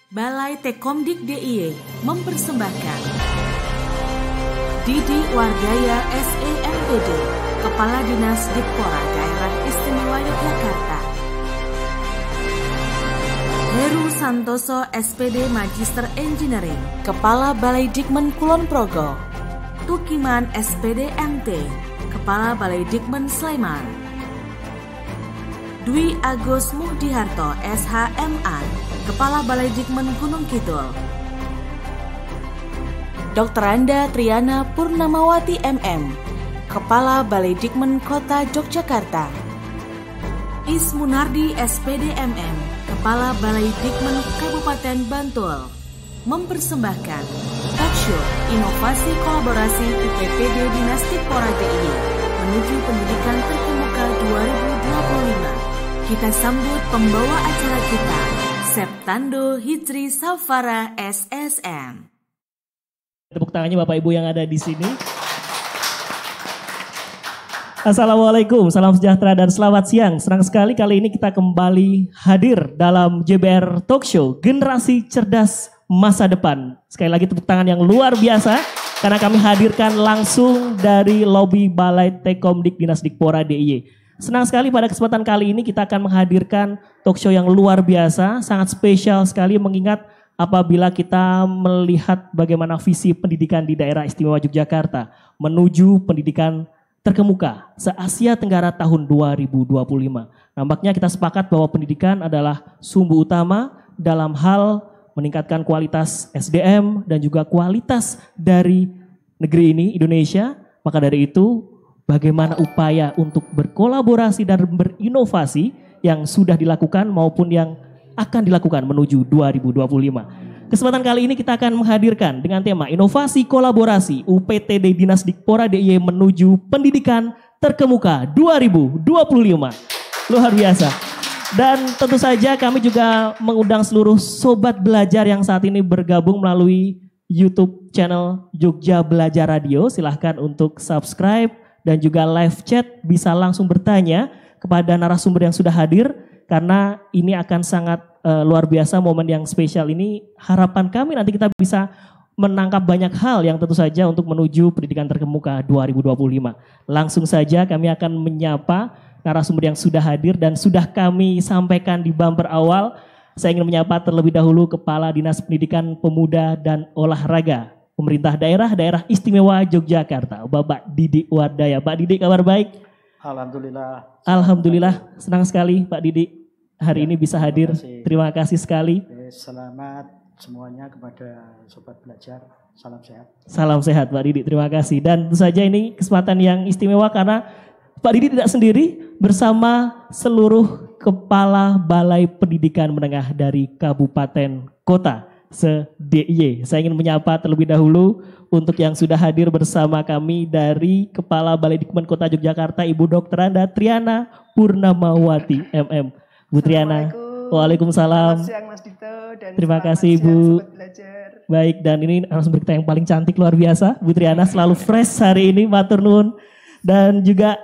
Balai Tekomdik DIY mempersembahkan Didi Wardaya SEMPD, Kepala Dinas Dikpora Daerah Istimewa Yogyakarta. Heru Santoso SPD Magister Engineering, Kepala Balai Dikmen Kulon Progo. Tukiman SPD MT, Kepala Balai Dikmen Sleman. Dwi Agus Muhdiharto SHMA, Kepala Balai Dikmen Gunung Kidul. Dr. Anda Triana Purnamawati MM, Kepala Balai Dikmen Kota Yogyakarta. Ismunardi SPD MM, Kepala Balai Dikmen Kabupaten Bantul, mempersembahkan talkshow Inovasi Kolaborasi UPPD Dinas Dikpora DIY menuju Pendidikan Terkemuka 2025. Kita sambut pembawa acara kita, Septando Hijri Safara SSM. Tepuk tangannya Bapak Ibu yang ada di sini. Assalamualaikum, salam sejahtera dan selamat siang. Senang sekali kali ini kita kembali hadir dalam JBR Talk Show Generasi Cerdas Masa Depan. Sekali lagi tepuk tangan yang luar biasa karena kami hadirkan langsung dari lobi Balai Tekomdik Dinas Dikpora DIY. Senang sekali pada kesempatan kali ini kita akan menghadirkan talk show yang luar biasa, sangat spesial sekali mengingat apabila kita melihat bagaimana visi pendidikan di daerah istimewa Yogyakarta menuju pendidikan terkemuka se-Asia Tenggara tahun 2025. Nampaknya kita sepakat bahwa pendidikan adalah sumber utama dalam hal meningkatkan kualitas SDM dan juga kualitas dari negeri ini, Indonesia. Maka dari itu, bagaimana upaya untuk berkolaborasi dan berinovasi yang sudah dilakukan maupun yang akan dilakukan menuju 2025. Kesempatan kali ini kita akan menghadirkan dengan tema Inovasi Kolaborasi UPTD Dinas Dikpora DIY menuju Pendidikan Terkemuka 2025. Luar biasa. Dan tentu saja kami juga mengundang seluruh sobat belajar yang saat ini bergabung melalui YouTube channel Jogja Belajar Radio. Silahkan untuk subscribe dan juga live chat, bisa langsung bertanya kepada narasumber yang sudah hadir karena ini akan sangat luar biasa momen yang spesial ini. Harapan kami nanti kita bisa menangkap banyak hal yang tentu saja untuk menuju pendidikan terkemuka 2025. Langsung saja kami akan menyapa narasumber yang sudah hadir dan sudah kami sampaikan di bumper awal. Saya ingin menyapa terlebih dahulu Kepala Dinas Pendidikan Pemuda dan Olahraga Pemerintah Daerah Istimewa Yogyakarta, Bapak Didi Wardaya. Pak Didi, kabar baik? Alhamdulillah. Alhamdulillah, senang sekali Pak Didi hari ini bisa hadir. Terima kasih sekali. Selamat semuanya kepada sobat belajar. Salam sehat. Salam sehat Pak Didi, terima kasih. Dan tentu saja ini kesempatan yang istimewa karena Pak Didi tidak sendiri, bersama seluruh Kepala Balai Pendidikan Menengah dari Kabupaten Kota se-DIY. Saya ingin menyapa terlebih dahulu untuk yang sudah hadir bersama kami dari Kepala Balai Dikmen Kota Yogyakarta, Ibu Dr. Anda Triana Purnamawati MM. Bu Triana. Waalaikumsalam. Selamat siang Mas Dito dan terima kasih Ibu. Baik, dan ini narasumber kita yang paling cantik luar biasa, Bu Triana selalu fresh hari ini, matur nuwun. Dan juga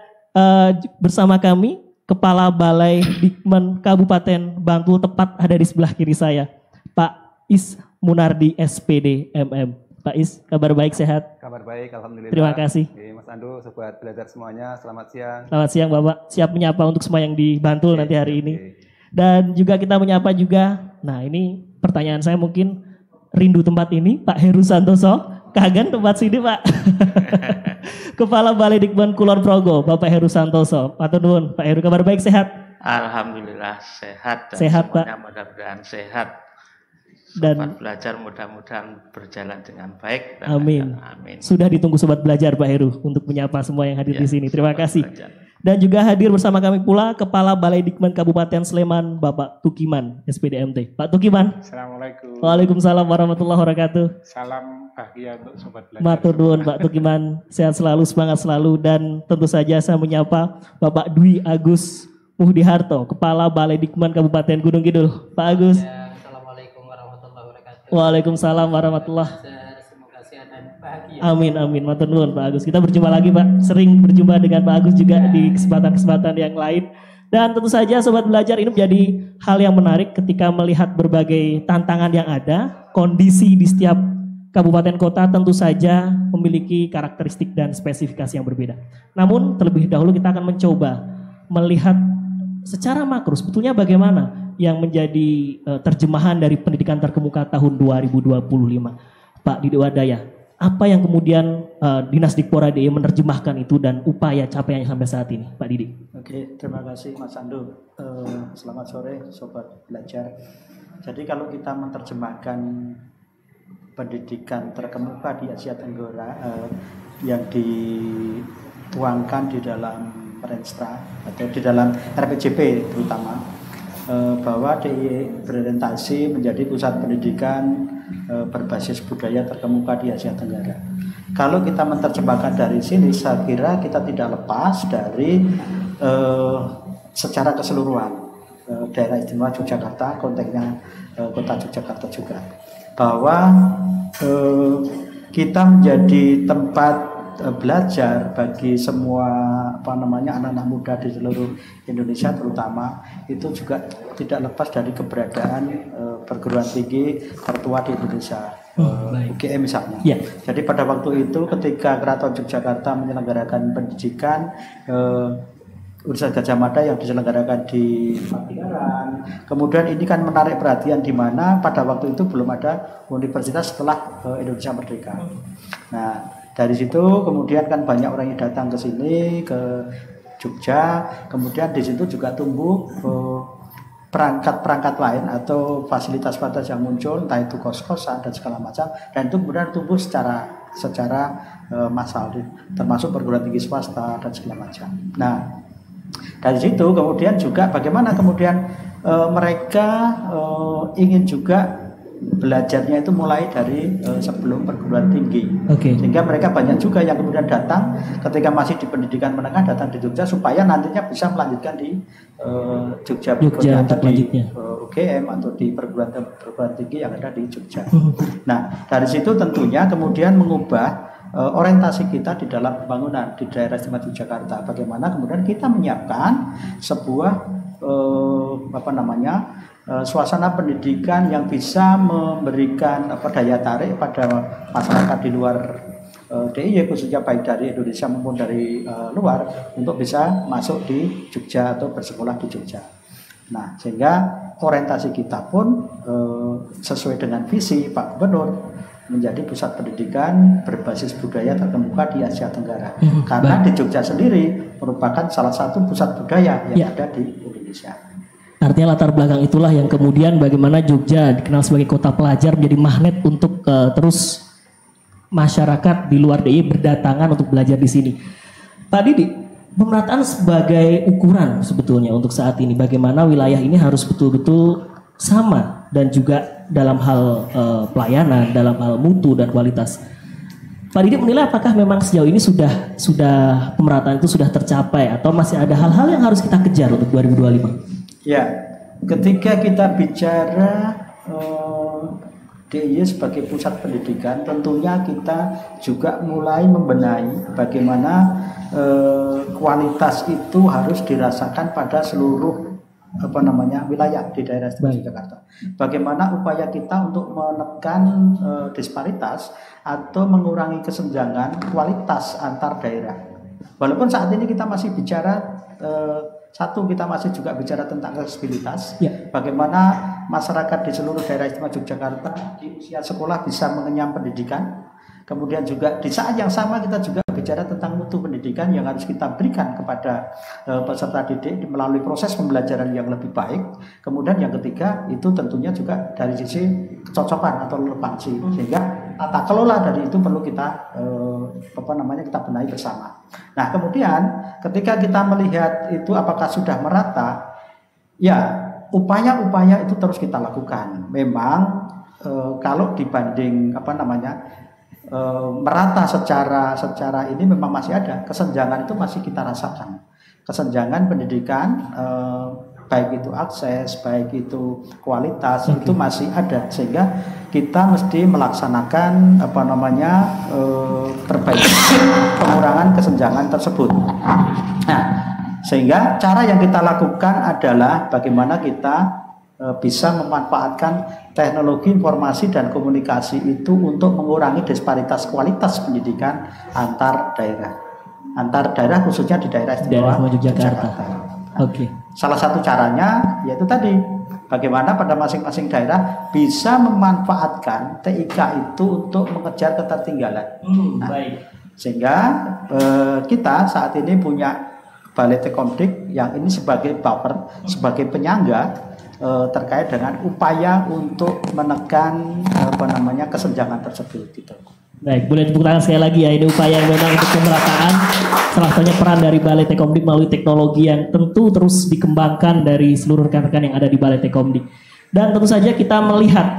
bersama kami Kepala Balai Dikmen Kabupaten Bantul, tepat ada di sebelah kiri saya, Pak Ismunardi SPD MM. Pak Is, kabar baik, sehat? Kabar baik, alhamdulillah. Terima kasih. Oke, Mas Andu, sobat belajar semuanya, selamat siang. Selamat siang Bapak, siap menyapa untuk semua yang di Bantul nanti hari ini. Oke. Dan juga kita menyapa juga, nah ini pertanyaan saya mungkin rindu tempat ini, Pak Heru Santoso, kangen tempat sini Pak. Kepala Balai Dikmen Kulon Progo, Bapak Heru Santoso. Matur nuwun, Pak Heru, kabar baik, sehat? Alhamdulillah sehat dan sehat, semuanya Pak. Mudah-mudahan sehat. Dan Sobat belajar mudah-mudahan berjalan dengan baik. Amin. Amin. Sudah ditunggu sobat belajar Pak Heru untuk menyapa semua yang hadir Ya, di sini. Terima sobat kasih. belajar. Dan juga hadir bersama kami pula Kepala Balai Dikmen Kabupaten Sleman, Bapak Tukiman SPD MT. Pak Tukiman. Assalamualaikum. Waalaikumsalam warahmatullahi wabarakatuh. Salam bahagia untuk sobat belajar. Matur nuwun Pak Tukiman, sehat selalu, semangat selalu. Dan tentu saja saya menyapa Bapak Dwi Agus Muhdiharto, Kepala Balai Dikmen Kabupaten Gunung Kidul. Pak Agus. Assalamualaikum warahmatullahi wabarakatuh. Waalaikumsalam warahmatullahi. Semoga sehat dan bahagia. Amin, amin. Matur nuwun Pak Agus. Kita berjumpa lagi Pak. Sering berjumpa dengan Pak Agus juga di kesempatan-kesempatan yang lain. Dan tentu saja Sobat Belajar ini menjadi hal yang menarik ketika melihat berbagai tantangan yang ada, kondisi di setiap kabupaten kota tentu saja memiliki karakteristik dan spesifikasi yang berbeda. Namun terlebih dahulu kita akan mencoba melihat secara makro sebetulnya bagaimana yang menjadi terjemahan dari pendidikan terkemuka tahun 2025. Pak Didi Wadaya, apa yang kemudian Dinas Dikpora DIY menerjemahkan itu dan upaya capaiannya sampai saat ini, Pak Didi? Oke, terima kasih Mas Ando. Selamat sore Sobat Belajar. Jadi kalau kita menerjemahkan pendidikan terkemuka di Asia Tenggara yang dituangkan di dalam Renstra atau di dalam RPJP terutama, bahwa DIY berorientasi menjadi pusat pendidikan berbasis budaya terkemuka di Asia Tenggara. Kalau kita menerjemahkan dari sini, saya kira kita tidak lepas dari secara keseluruhan daerah istimewa Yogyakarta, konteksnya kota Yogyakarta juga, bahwa kita menjadi tempat belajar bagi semua anak-anak muda di seluruh Indonesia terutama, itu juga tidak lepas dari keberadaan perguruan tinggi tertua di Indonesia, UGM misalnya. Yeah. Jadi pada waktu itu ketika Keraton Yogyakarta menyelenggarakan pendidikan, Universitas Gadjah Mada yang diselenggarakan di Pacitan. Kemudian ini kan menarik perhatian di mana pada waktu itu belum ada universitas setelah Indonesia merdeka. Nah, dari situ kemudian kan banyak orang yang datang ke sini, ke Jogja. Kemudian di situ juga tumbuh perangkat-perangkat lain atau fasilitas-fasilitas yang muncul, entah itu kos-kosan dan segala macam. Dan itu kemudian tumbuh secara massal, termasuk perguruan tinggi swasta dan segala macam. Nah, dari situ kemudian juga bagaimana kemudian mereka ingin juga belajarnya itu mulai dari sebelum perguruan tinggi. Sehingga mereka banyak juga yang kemudian datang ketika masih di pendidikan menengah, datang di Jogja supaya nantinya bisa melanjutkan di Jogja atau di UGM atau di perguruan tinggi yang ada di Jogja. Nah, dari situ tentunya kemudian mengubah orientasi kita di dalam pembangunan di daerah istimewa Yogyakarta. Bagaimana kemudian kita menyiapkan sebuah suasana pendidikan yang bisa memberikan daya tarik pada masyarakat di luar DIY, khususnya baik dari Indonesia maupun dari luar, untuk bisa masuk di Jogja atau bersekolah di Jogja. Nah, sehingga orientasi kita pun sesuai dengan visi Pak Gubernur, menjadi pusat pendidikan berbasis budaya terkemuka di Asia Tenggara. Karena di Jogja sendiri merupakan salah satu pusat budaya yang ada di Indonesia. Artinya latar belakang itulah yang kemudian bagaimana Jogja dikenal sebagai kota pelajar menjadi magnet untuk terus masyarakat di luar DIY berdatangan untuk belajar di sini. Pak Didi, pemerataan sebagai ukuran sebetulnya untuk saat ini, bagaimana wilayah ini harus betul-betul sama dan juga dalam hal pelayanan, dalam hal mutu dan kualitas. Pak Didi menilai apakah memang sejauh ini sudah pemerataan itu sudah tercapai atau masih ada hal-hal yang harus kita kejar untuk 2025? Ya, ketika kita bicara DIY sebagai pusat pendidikan, tentunya kita juga mulai membenahi bagaimana kualitas itu harus dirasakan pada seluruh wilayah di daerah istimewa Yogyakarta. Bagaimana upaya kita untuk menekan disparitas atau mengurangi kesenjangan kualitas antar daerah. Walaupun saat ini kita masih bicara kita masih juga bicara tentang aksesibilitas. Bagaimana masyarakat di seluruh daerah istimewa Yogyakarta di usia sekolah bisa mengenyam pendidikan. Kemudian juga di saat yang sama kita juga bicara tentang mutu pendidikan yang harus kita berikan kepada peserta didik melalui proses pembelajaran yang lebih baik. Kemudian yang ketiga itu tentunya juga dari sisi kecocokan atau relevansi, sehingga tata kelola dari itu perlu kita kita benahi bersama. Nah, kemudian ketika kita melihat itu apakah sudah merata, ya upaya-upaya itu terus kita lakukan. Memang kalau dibanding merata secara ini memang masih ada kesenjangan, itu masih kita rasakan. Kesenjangan pendidikan baik itu akses, baik itu kualitas, itu masih ada, sehingga kita mesti melaksanakan perbaikan pengurangan kesenjangan tersebut. Nah, Sehingga cara yang kita lakukan adalah bagaimana kita bisa memanfaatkan teknologi informasi dan komunikasi itu untuk mengurangi disparitas kualitas pendidikan antar daerah khususnya di daerah istimewa Yogyakarta. Oke. Salah satu caranya yaitu tadi bagaimana pada masing-masing daerah bisa memanfaatkan TIK itu untuk mengejar ketertinggalan. Baik. Sehingga kita saat ini punya Balai Tekomdik yang ini sebagai buffer, sebagai penyangga terkait dengan upaya untuk menekan kesenjangan tersebut gitu. Baik, boleh tepuk tangan sekali lagi ya. Ini upaya yang memang untuk pemerataan. Salah satunya peran dari Balai Tekomdik melalui teknologi yang tentu terus dikembangkan dari seluruh rekan-rekan yang ada di Balai Tekomdik. Dan tentu saja kita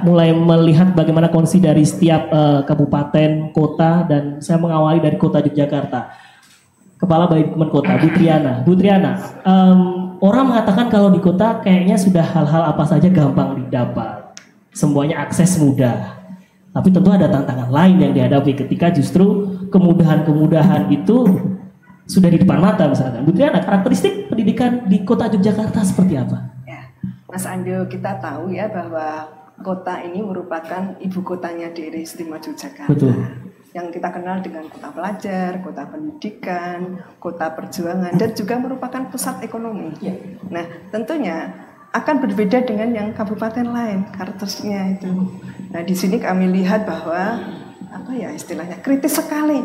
mulai melihat bagaimana kondisi dari setiap kabupaten, kota, dan saya mengawali dari kota Yogyakarta. Kepala Balai Dikmen Kota, Bu Triana, orang mengatakan kalau di kota kayaknya sudah hal-hal apa saja gampang didapat, semuanya akses mudah. Tapi tentu ada tantangan lain yang dihadapi ketika justru kemudahan-kemudahan itu sudah di depan mata misalkan. Bu Triana, karakteristik pendidikan di kota Yogyakarta seperti apa? Ya, Mas Ando, kita tahu ya bahwa kota ini merupakan ibu kotanya daerah istimewa Yogyakarta. Betul. Yang kita kenal dengan kota pelajar, kota pendidikan, kota perjuangan, dan juga merupakan pusat ekonomi. Ya. Nah, tentunya akan berbeda dengan yang kabupaten lain karakteristiknya itu. Nah, di sini kami lihat bahwa istilahnya kritis sekali,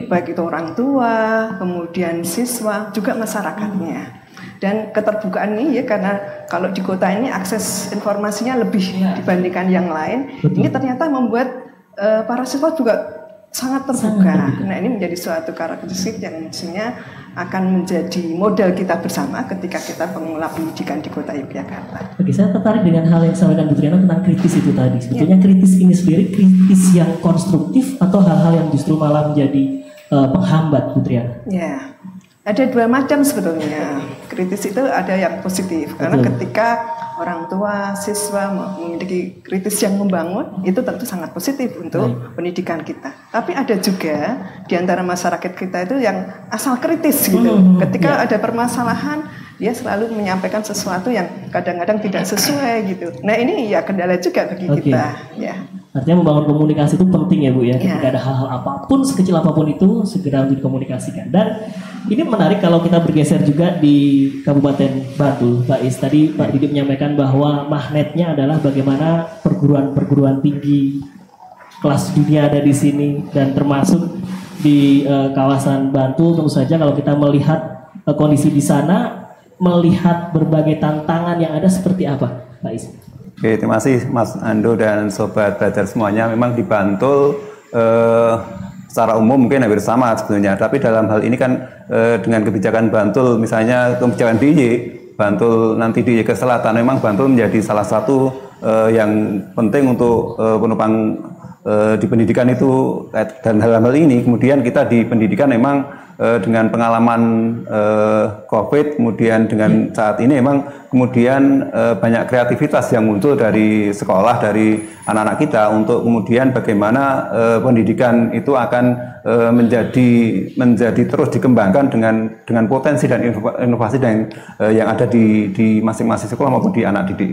baik itu orang tua, kemudian siswa, juga masyarakatnya. Dan keterbukaan ini ya karena kalau di kota ini akses informasinya lebih dibandingkan yang lain, ini ternyata membuat para siswa juga sangat terbuka. Nah, ini menjadi suatu karakteristik yang mestinya akan menjadi model kita bersama ketika kita mengelola pendidikan di kota Yogyakarta. Oke, saya tertarik dengan hal yang disampaikan Bu Triana tentang kritis itu tadi. Sebetulnya kritis ini sendiri kritis yang konstruktif atau hal-hal yang justru malah menjadi penghambat, Bu Triana? Ya, ada dua macam sebetulnya. Kritis itu ada yang positif, karena ketika orang tua, siswa memiliki kritis yang membangun, itu tentu sangat positif untuk pendidikan kita. Tapi ada juga di antara masyarakat kita itu yang asal kritis gitu. Ketika ada permasalahan, dia selalu menyampaikan sesuatu yang kadang-kadang tidak sesuai gitu. Nah, ini ya kendala juga bagi kita. Ya. Artinya membangun komunikasi itu penting ya Bu ya. Ketika ada hal-hal apapun, sekecil apapun itu segera untuk dikomunikasikan. Dan ini menarik kalau kita bergeser juga di Kabupaten Bantul, Pak Is. Tadi Pak Didi menyampaikan bahwa magnetnya adalah bagaimana perguruan-perguruan tinggi kelas dunia ada di sini, dan termasuk di kawasan Bantul. Tentu saja kalau kita melihat kondisi di sana, melihat berbagai tantangan yang ada seperti apa, Pak Is? Oke, terima kasih Mas Ando dan Sobat Belajar semuanya. Memang di Bantul secara umum mungkin hampir sama sebetulnya. Tapi dalam hal ini kan dengan kebijakan Bantul, misalnya kebijakan DIY, Bantul nanti DIY ke selatan, memang Bantul menjadi salah satu yang penting untuk penumpang di pendidikan itu. Dan dalam hal ini kemudian kita di pendidikan memang dengan pengalaman COVID, kemudian dengan saat ini memang kemudian banyak kreativitas yang muncul dari sekolah, dari anak-anak kita untuk kemudian bagaimana pendidikan itu akan menjadi terus dikembangkan dengan potensi dan inovasi yang ada di masing-masing sekolah maupun di anak didik.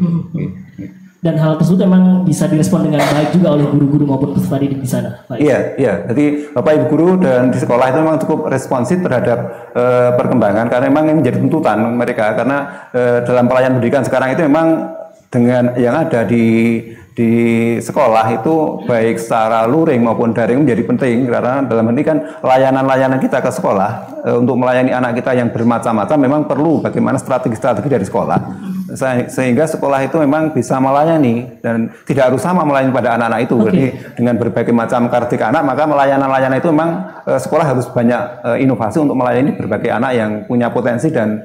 Dan hal tersebut memang bisa direspon dengan baik juga oleh guru-guru maupun peserta didik di sana, Pak. Iya. Jadi Bapak Ibu guru dan di sekolah itu memang cukup responsif terhadap perkembangan, karena memang ini menjadi tuntutan mereka. Karena dalam pelayanan pendidikan sekarang itu memang dengan yang ada di sekolah itu baik secara luring maupun daring menjadi penting, karena dalam ini kan layanan-layanan kita ke sekolah untuk melayani anak kita yang bermacam-macam memang perlu bagaimana strategi-strategi dari sekolah. Sehingga sekolah itu memang bisa melayani dan tidak harus sama melayani pada anak-anak itu. Jadi dengan berbagai macam karakteristik anak, maka layanan-layanan itu memang sekolah harus banyak inovasi untuk melayani berbagai anak yang punya potensi dan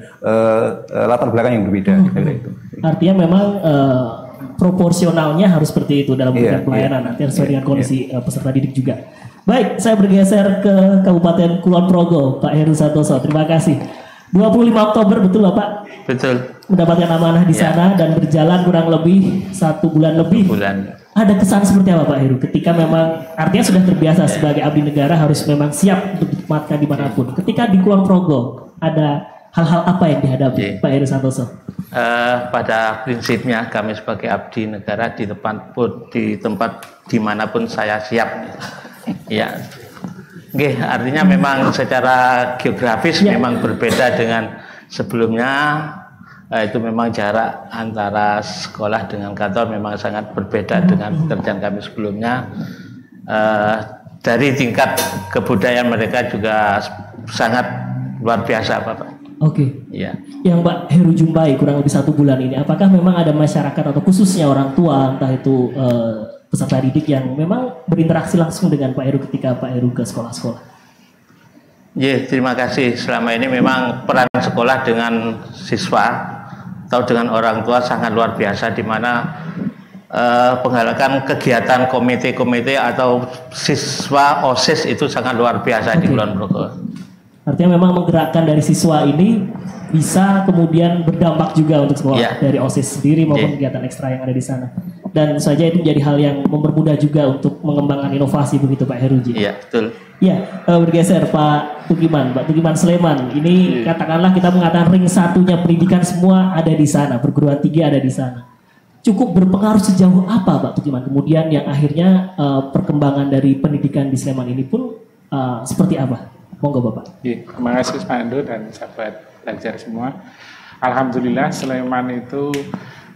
latar belakang yang berbeda. Artinya memang proporsionalnya harus seperti itu dalam memberikan pelayanan. Nanti sesuai dengan kondisi peserta didik juga. Baik, saya bergeser ke Kabupaten Kulon Progo, Pak Heru Santoso. Terima kasih. 25 Oktober betul Bapak? Betul. Mendapatkan amanah di sana dan berjalan kurang lebih 1 bulan lebih. Ada kesan seperti apa Pak Heru ketika memang artinya sudah terbiasa sebagai abdi negara harus memang siap untuk ditempatkan dimanapun. Ketika di Kulon Progo ada hal-hal apa yang dihadapi Pak Heru Santoso? Pada prinsipnya kami sebagai abdi negara di tempat dimanapun saya siap. Ya, artinya memang secara geografis memang berbeda dengan sebelumnya. Itu memang jarak antara sekolah dengan kantor memang sangat berbeda dengan pekerjaan kami sebelumnya. Dari tingkat kebudayaan mereka juga sangat luar biasa, Bapak. Oke. Ya. Yang Mbak Heru jumpai kurang lebih 1 bulan ini, apakah memang ada masyarakat atau khususnya orang tua, entah itu peserta didik yang memang berinteraksi langsung dengan Pak Heru ketika Pak Heru ke sekolah-sekolah? Ya, terima kasih. Selama ini memang peran sekolah dengan siswa atau dengan orang tua sangat luar biasa, di mana penghalakan kegiatan komite-komite atau siswa OSIS itu sangat luar biasa di Kulon Progo. Artinya memang menggerakkan dari siswa ini bisa kemudian berdampak juga untuk sekolah dari OSIS sendiri maupun kegiatan ekstra yang ada di sana. Dan saja itu menjadi hal yang mempermudah juga untuk mengembangkan inovasi begitu Pak Heru. Iya, betul. Ya, bergeser Pak Tugiman, Pak Tugiman Sleman. Ini katakanlah kita mengatakan ring satunya pendidikan semua ada di sana, perguruan tinggi ada di sana. Cukup berpengaruh sejauh apa Pak Tugiman? Kemudian yang akhirnya perkembangan dari pendidikan di Sleman ini pun seperti apa? Monggo Bapak. Terima kasih Pak Ando dan sahabat belajar semua. Alhamdulillah Sleman itu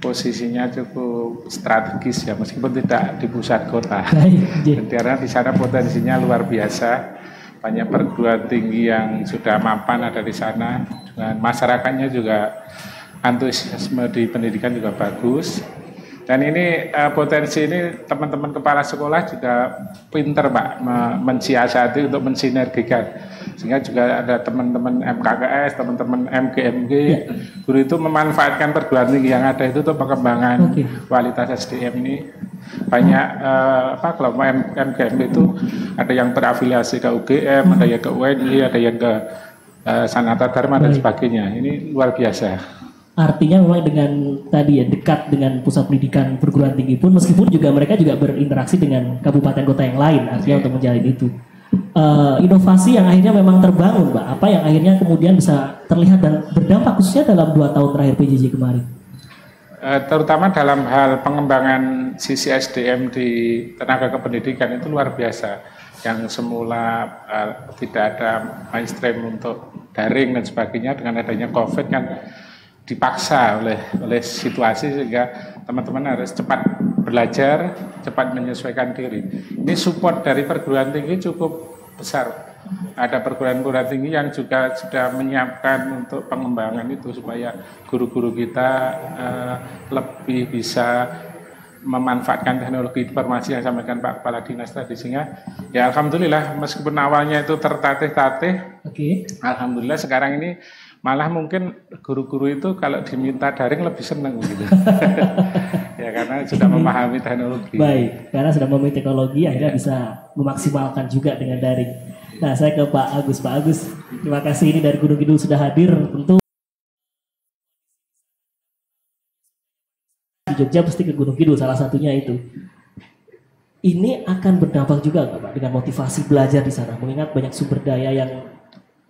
posisinya cukup strategis ya, meskipun tidak di pusat kota. Karena di sana potensinya luar biasa. Banyak perguruan tinggi yang sudah mapan ada di sana. Dan masyarakatnya juga antusiasme di pendidikan juga bagus. Dan ini potensi ini teman-teman kepala sekolah juga pinter Pak mensiasati untuk mensinergikan, sehingga juga ada teman-teman MKKS, teman-teman MGMG, guru itu memanfaatkan perguruan tinggi yang ada itu untuk pengembangan kualitas SDM ini. Banyak kelompok MGMG itu ada yang berafiliasi ke UGM, ada yang ke UNI, ada yang ke Sanata Dharma dan sebagainya. Ini luar biasa. Artinya memang dengan tadi ya dekat dengan pusat pendidikan perguruan tinggi pun, meskipun juga mereka juga berinteraksi dengan kabupaten kota yang lain, artinya untuk menjalin itu. Inovasi yang akhirnya memang terbangun, Mbak. Apa yang akhirnya kemudian bisa terlihat dan berdampak khususnya dalam 2 tahun terakhir PJJ kemarin? Terutama dalam hal pengembangan sisi SDM di tenaga kependidikan itu luar biasa. Yang semula tidak ada mainstream untuk daring dan sebagainya, dengan adanya COVID kan dipaksa oleh situasi, sehingga teman-teman harus cepat belajar, cepat menyesuaikan diri. Ini support dari perguruan tinggi cukup besar. Ada perguruan tinggi yang juga sudah menyiapkan untuk pengembangan itu, supaya guru-guru kita lebih bisa memanfaatkan teknologi informasi yang disampaikan Pak Kepala Dinas tadi. Sehingga ya alhamdulillah, meskipun awalnya itu tertatih-tatih, alhamdulillah sekarang ini malah mungkin guru-guru itu kalau diminta daring lebih senang gitu. Ya karena sudah memahami teknologi. Baik, karena sudah memahami teknologi akhirnya bisa memaksimalkan juga dengan daring. Nah, saya ke Pak Agus. Pak Agus, terima kasih ini dari Gunung Kidul sudah hadir. Tentu di Jogja pasti ke Gunung Kidul, salah satunya itu. Ini akan berdampak juga nggak Pak dengan motivasi belajar di sana? Mengingat banyak sumber daya yang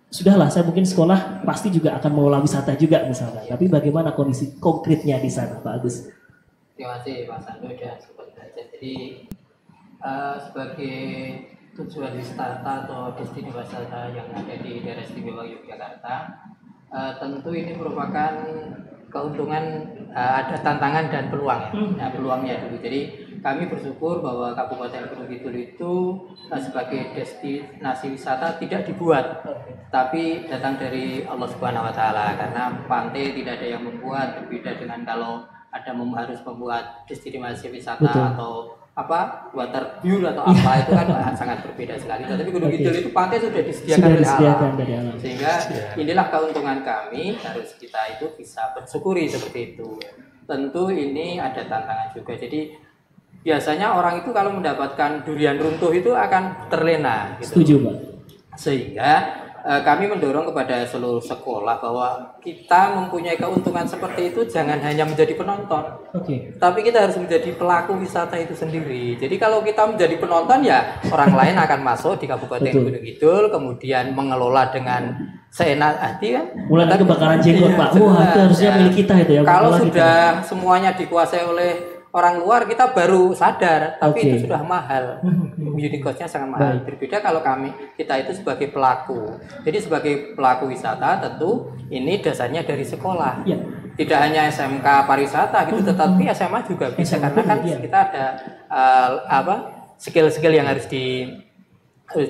sudahlah, saya mungkin sekolah pasti juga akan mengelola wisata juga misalnya. Tapi bagaimana kondisi konkretnya di sana, Pak Agus? Terima kasih Mas Ando dan sobat belajar. Jadi sebagai tujuan wisata atau destinasi wisata yang ada di daerah istimewa Yogyakarta, tentu ini merupakan keuntungan, ada tantangan dan peluang. Nah, peluangnya dulu. Jadi kami bersyukur bahwa Kabupaten Gunung Kidul itu sebagai destinasi wisata tidak dibuat, tapi datang dari Allah Subhanahu Wa Taala. Karena pantai tidak ada yang membuat, berbeda dengan kalau ada harus membuat destinasi wisata atau water view atau apa, itu kan sangat berbeda sekali. Tapi Gunung Kidul itu pantai sudah disediakan oleh alam. Sehingga inilah keuntungan kami, harus kita itu bisa bersyukuri seperti itu. Tentu ini ada tantangan juga. Jadi biasanya orang itu kalau mendapatkan durian runtuh itu akan terlena gitu. Setuju, Pak. Sehingga kami mendorong kepada seluruh sekolah bahwa kita mempunyai keuntungan seperti itu jangan hanya menjadi penonton, tapi kita harus menjadi pelaku wisata itu sendiri. Jadi kalau kita menjadi penonton ya orang lain akan masuk di Kabupaten Gunung Kidul, kemudian mengelola dengan seenak hati kan. Mulai kebakaran jenggot Pak, wah itu harusnya milik kita itu ya. Kalau sudah semuanya dikuasai oleh orang luar kita baru sadar, tapi itu sudah mahal. Unit cost-nya sangat mahal. Berbeda kalau kita itu sebagai pelaku. Jadi sebagai pelaku wisata tentu ini dasarnya dari sekolah. Tidak hanya SMK pariwisata gitu, tetapi SMA juga bisa karena kan kita ada skill-skill yang harus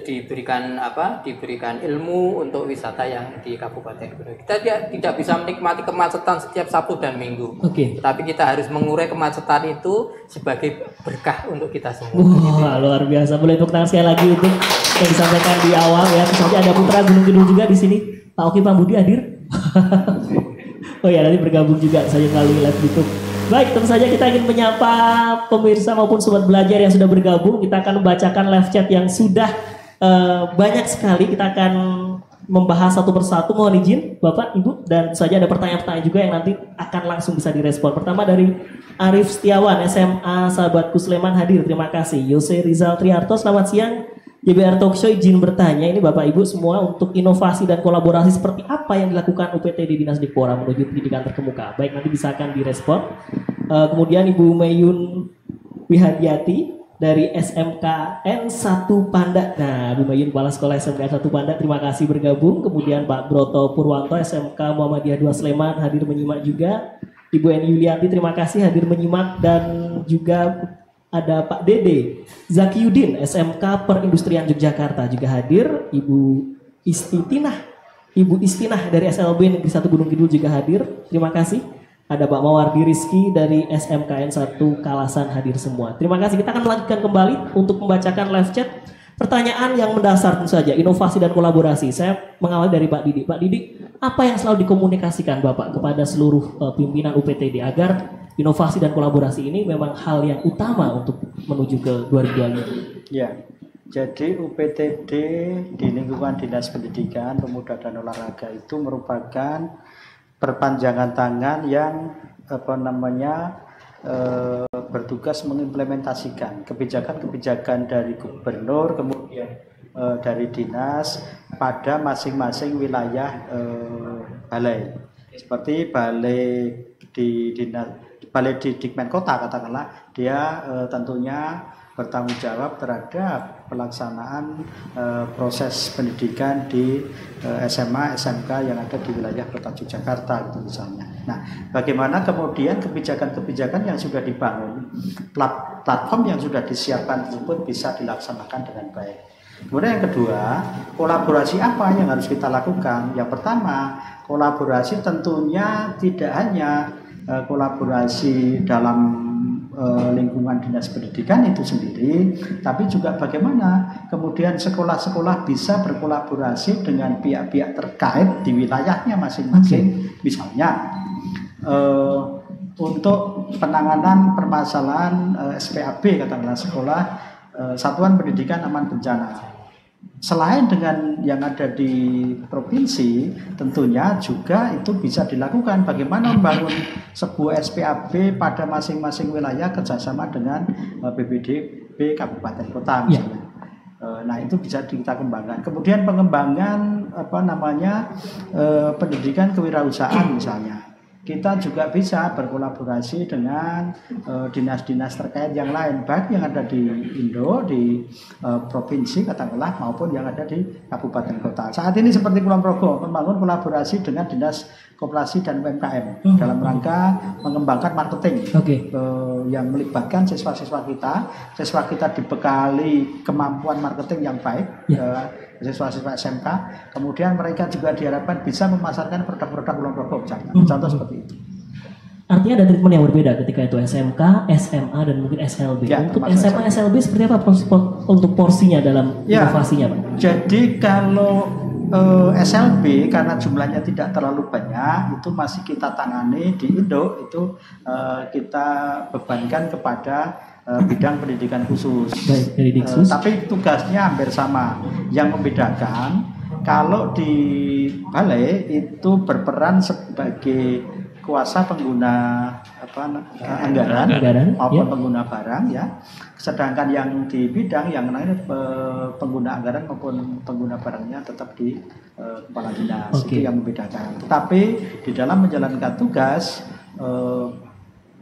diberikan ilmu untuk wisata yang di Kabupaten Gunung. Kita tidak bisa menikmati kemacetan setiap Sabtu dan Minggu. Tapi kita harus mengurai kemacetan itu sebagai berkah untuk kita semua. Wah, luar biasa. Boleh tepuk tangan sekali lagi untuk yang disampaikan di awal ya. Tentu saja ada putra Gunung Kidul juga di sini. Pak Oki Pak Budi hadir. Oh ya, nanti bergabung juga saja melalui live YouTube. Baik, tentu saja kita ingin menyapa pemirsa maupun sobat belajar yang sudah bergabung. Kita akan membacakan live chat yang sudah banyak sekali. Kita akan membahas satu persatu. Mohon izin Bapak, Ibu, dan tentu saja ada pertanyaan-pertanyaan juga yang nanti akan langsung bisa direspon. Pertama dari Arif Setiawan, SMA Sahabatku Sleman hadir. Terima kasih. Yose Rizal Triarto, selamat siang. JBR Talkshow izin bertanya, ini Bapak Ibu semua, untuk inovasi dan kolaborasi seperti apa yang dilakukan UPT di Dinas Dikpora menuju pendidikan terkemuka? Baik, nanti bisa akan direspon. Kemudian Ibu Mayun Wihadiati dari SMKN 1 Panda. Nah, Bu Mayun Kepala Sekolah SMKN 1 Panda, terima kasih bergabung. Kemudian Pak Broto Purwanto SMK Muhammadiyah 2 Sleman hadir menyimak juga. Ibu Eni Yulianti terima kasih hadir menyimak, dan juga ada Pak Dede Zakiyudin SMK Perindustrian Yogyakarta juga hadir. Ibu Istinah dari SLB Negeri 1 Gunung Kidul juga hadir. Terima kasih. Ada Pak Mawardi Rizky dari SMKN 1 Kalasan hadir semua. Terima kasih. Kita akan melanjutkan kembali untuk membacakan live chat. Pertanyaan yang mendasar tentu saja, inovasi dan kolaborasi. Saya mengawali dari Pak Didi. Pak Didi, apa yang selalu dikomunikasikan Bapak kepada seluruh pimpinan UPTD agar inovasi dan kolaborasi ini memang hal yang utama untuk menuju ke 2025? Ya, jadi UPTD di lingkungan Dinas Pendidikan, Pemuda dan Olahraga itu merupakan perpanjangan tangan yang bertugas mengimplementasikan kebijakan-kebijakan dari gubernur, kemudian dari dinas pada masing-masing wilayah balai. Seperti balai di Dikmen Kota katakanlah, dia tentunya bertanggung jawab terhadap pelaksanaan proses pendidikan di SMA, SMK yang ada di wilayah Kota Yogyakarta gitu misalnya. Nah, bagaimana kemudian kebijakan-kebijakan yang sudah dibangun, platform yang sudah disiapkan tersebut bisa dilaksanakan dengan baik. Kemudian yang kedua, kolaborasi apa yang harus kita lakukan? Yang pertama, kolaborasi tentunya tidak hanya kolaborasi dalam lingkungan dinas pendidikan itu sendiri, tapi juga bagaimana kemudian sekolah-sekolah bisa berkolaborasi dengan pihak-pihak terkait di wilayahnya masing-masing. Misalnya untuk penanganan permasalahan SPAB katakanlah sekolah Satuan Pendidikan Aman Bencana. Selain dengan yang ada di provinsi, tentunya juga itu bisa dilakukan bagaimana membangun sebuah SPAB pada masing-masing wilayah kerjasama dengan BPDB Kabupaten Kota misalnya. Nah, itu bisa kita kembangkan. Kemudian pengembangan pendidikan kewirausahaan misalnya. Kita juga bisa berkolaborasi dengan dinas-dinas terkait yang lain, baik yang ada di Indo, di provinsi katakanlah, maupun yang ada di kabupaten kota. Saat ini seperti Kulon Progo membangun kolaborasi dengan dinas koperasi dan UMKM dalam rangka mengembangkan marketing yang melibatkan siswa-siswa kita dibekali kemampuan marketing yang baik. Siswa-siswa SMK, kemudian mereka juga diharapkan bisa memasarkan produk-produk Kulon Progo, contoh seperti itu. Artinya ada treatment yang berbeda ketika itu SMK, SMA, dan mungkin SLB. Ya, untuk SMA, SLB seperti apa untuk porsinya dalam inovasinya, Pak? Jadi kalau SLB karena jumlahnya tidak terlalu banyak, itu masih kita tangani di Indo, itu kita bebankan kepada bidang pendidikan khusus. Baik, dari Diksus. Tapi tugasnya hampir sama. Yang membedakan Kalau di balai itu berperan sebagai kuasa pengguna anggaran maupun pengguna barang ya. Sedangkan yang di bidang yang lain pengguna anggaran maupun pengguna barangnya tetap di kepala dinas. Itu yang membedakan. Tetapi di dalam menjalankan tugas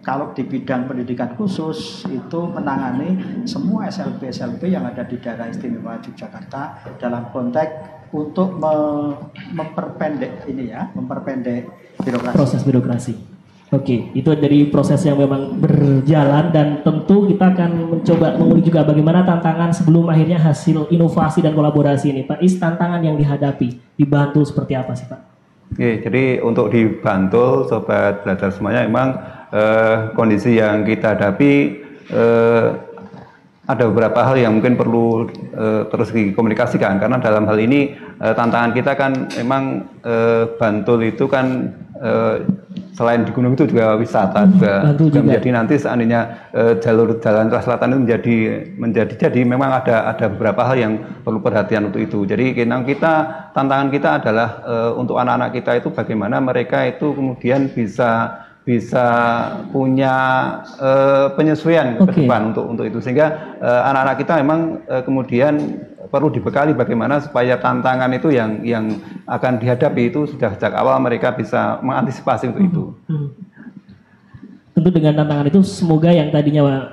kalau di bidang pendidikan khusus itu menangani semua SLB yang ada di daerah istimewa Yogyakarta dalam konteks untuk memperpendek birokrasi. Proses birokrasi. Oke, itu dari proses yang memang berjalan dan tentu kita akan mencoba mengulik juga bagaimana tantangan sebelum akhirnya hasil inovasi dan kolaborasi ini. Pak Is, tantangan yang dihadapi di Bantul seperti apa sih Pak? Oke, jadi untuk di Bantul, Sobat Belajar semuanya memang kondisi yang kita hadapi ada beberapa hal yang mungkin perlu terus dikomunikasikan karena dalam hal ini tantangan kita kan memang Bantul itu kan selain di gunung itu juga wisata juga menjadi nanti seandainya jalur jalan Trans Selatan itu menjadi memang ada beberapa hal yang perlu perhatian untuk itu. Jadi tantangan kita adalah untuk anak-anak kita itu bagaimana mereka itu kemudian bisa punya penyesuaian ke depan untuk itu sehingga anak-anak kita memang kemudian perlu dibekali bagaimana supaya tantangan itu yang akan dihadapi itu sudah sejak awal mereka bisa mengantisipasi untuk itu. Tentu dengan tantangan itu semoga yang tadinya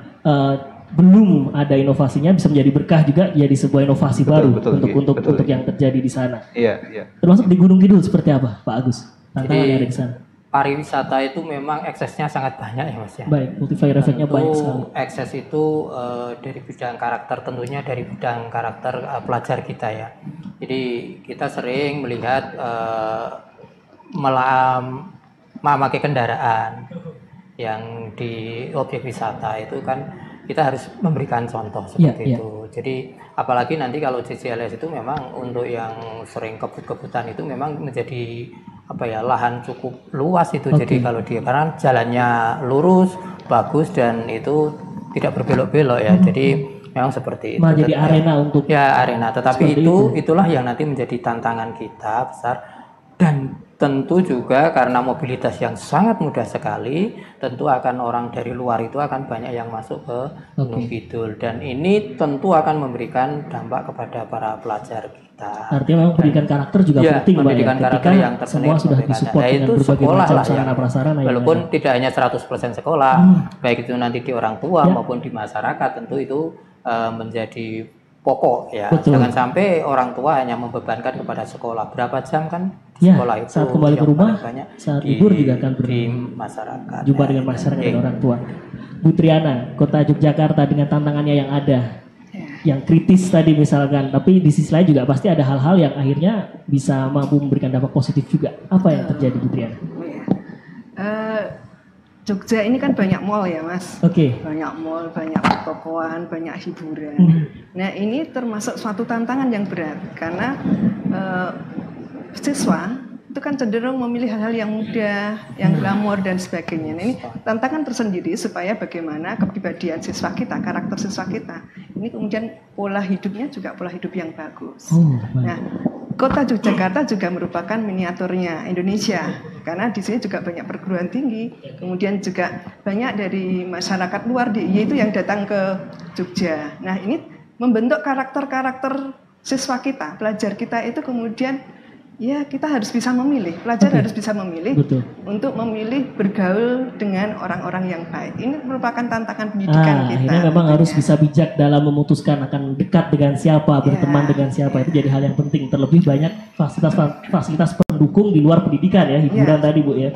belum ada inovasinya bisa menjadi berkah juga jadi sebuah inovasi baru untuk yang terjadi di sana. Iya. Termasuk di Gunung Kidul seperti apa, Pak Agus? Tantangan yang ada di sana. Pariwisata itu memang eksesnya sangat banyak ya Mas ya. Baik, multiplier efeknya banyak sekali. Ekses itu dari bidang karakter, tentunya dari bidang karakter pelajar kita ya. Jadi kita sering melihat memakai kendaraan yang di objek wisata itu kan kita harus memberikan contoh seperti itu. Jadi apalagi nanti kalau CCLS itu memang untuk yang sering kebut-kebutan itu memang menjadi lahan cukup luas itu. Jadi kalau dia karena jalannya lurus, bagus dan itu tidak berbelok-belok ya. Jadi memang seperti itu. Jadi arena untuk arena. Tetapi itulah yang nanti menjadi tantangan kita besar dan tentu juga karena mobilitas yang sangat mudah sekali, tentu akan orang dari luar itu akan banyak yang masuk ke Gunung Kidul dan ini tentu akan memberikan dampak kepada para pelajar kita. Artinya memang pendidikan karakter juga penting, pendidikan karakter yang semua sudah disupport dengan itu berbagai macam sarana prasarana. Walaupun tidak hanya 100% sekolah, baik itu nanti di orang tua maupun di masyarakat, tentu itu menjadi pokok ya. Betul. Jangan sampai orang tua hanya membebankan kepada sekolah. Berapa jam kan di sekolah itu saat kembali ke rumah, saat libur juga akan di masyarakat. Jumpa dengan masyarakat dan orang tua. Bu Triana, Kota Yogyakarta dengan tantangannya yang ada, yang kritis tadi misalkan, tapi di sisi lain juga pasti ada hal-hal yang akhirnya bisa mampu memberikan dampak positif juga. Apa yang terjadi, Bu Triana? Jogja ini kan banyak mall ya Mas, banyak mall, banyak pertokoan, banyak hiburan. Nah ini termasuk suatu tantangan yang berat karena siswa itu kan cenderung memilih hal-hal yang mudah, yang glamor dan sebagainya. Nah, ini tantangan tersendiri supaya bagaimana kepribadian siswa kita, karakter siswa kita, ini kemudian pola hidupnya juga pola hidup yang bagus. Nah, Kota Yogyakarta juga merupakan miniaturnya Indonesia karena di sini juga banyak perguruan tinggi, kemudian juga banyak dari masyarakat luar yaitu yang datang ke Jogja. Nah, ini membentuk karakter-karakter siswa kita, pelajar kita itu kemudian ya kita harus bisa memilih, pelajar harus bisa memilih untuk memilih bergaul dengan orang-orang yang baik. Ini merupakan tantangan pendidikan kita. Akhirnya memang harus bisa bijak dalam memutuskan akan dekat dengan siapa, berteman dengan siapa, itu jadi hal yang penting. Terlebih banyak fasilitas pendukung di luar pendidikan ya, hiburan tadi Bu ya.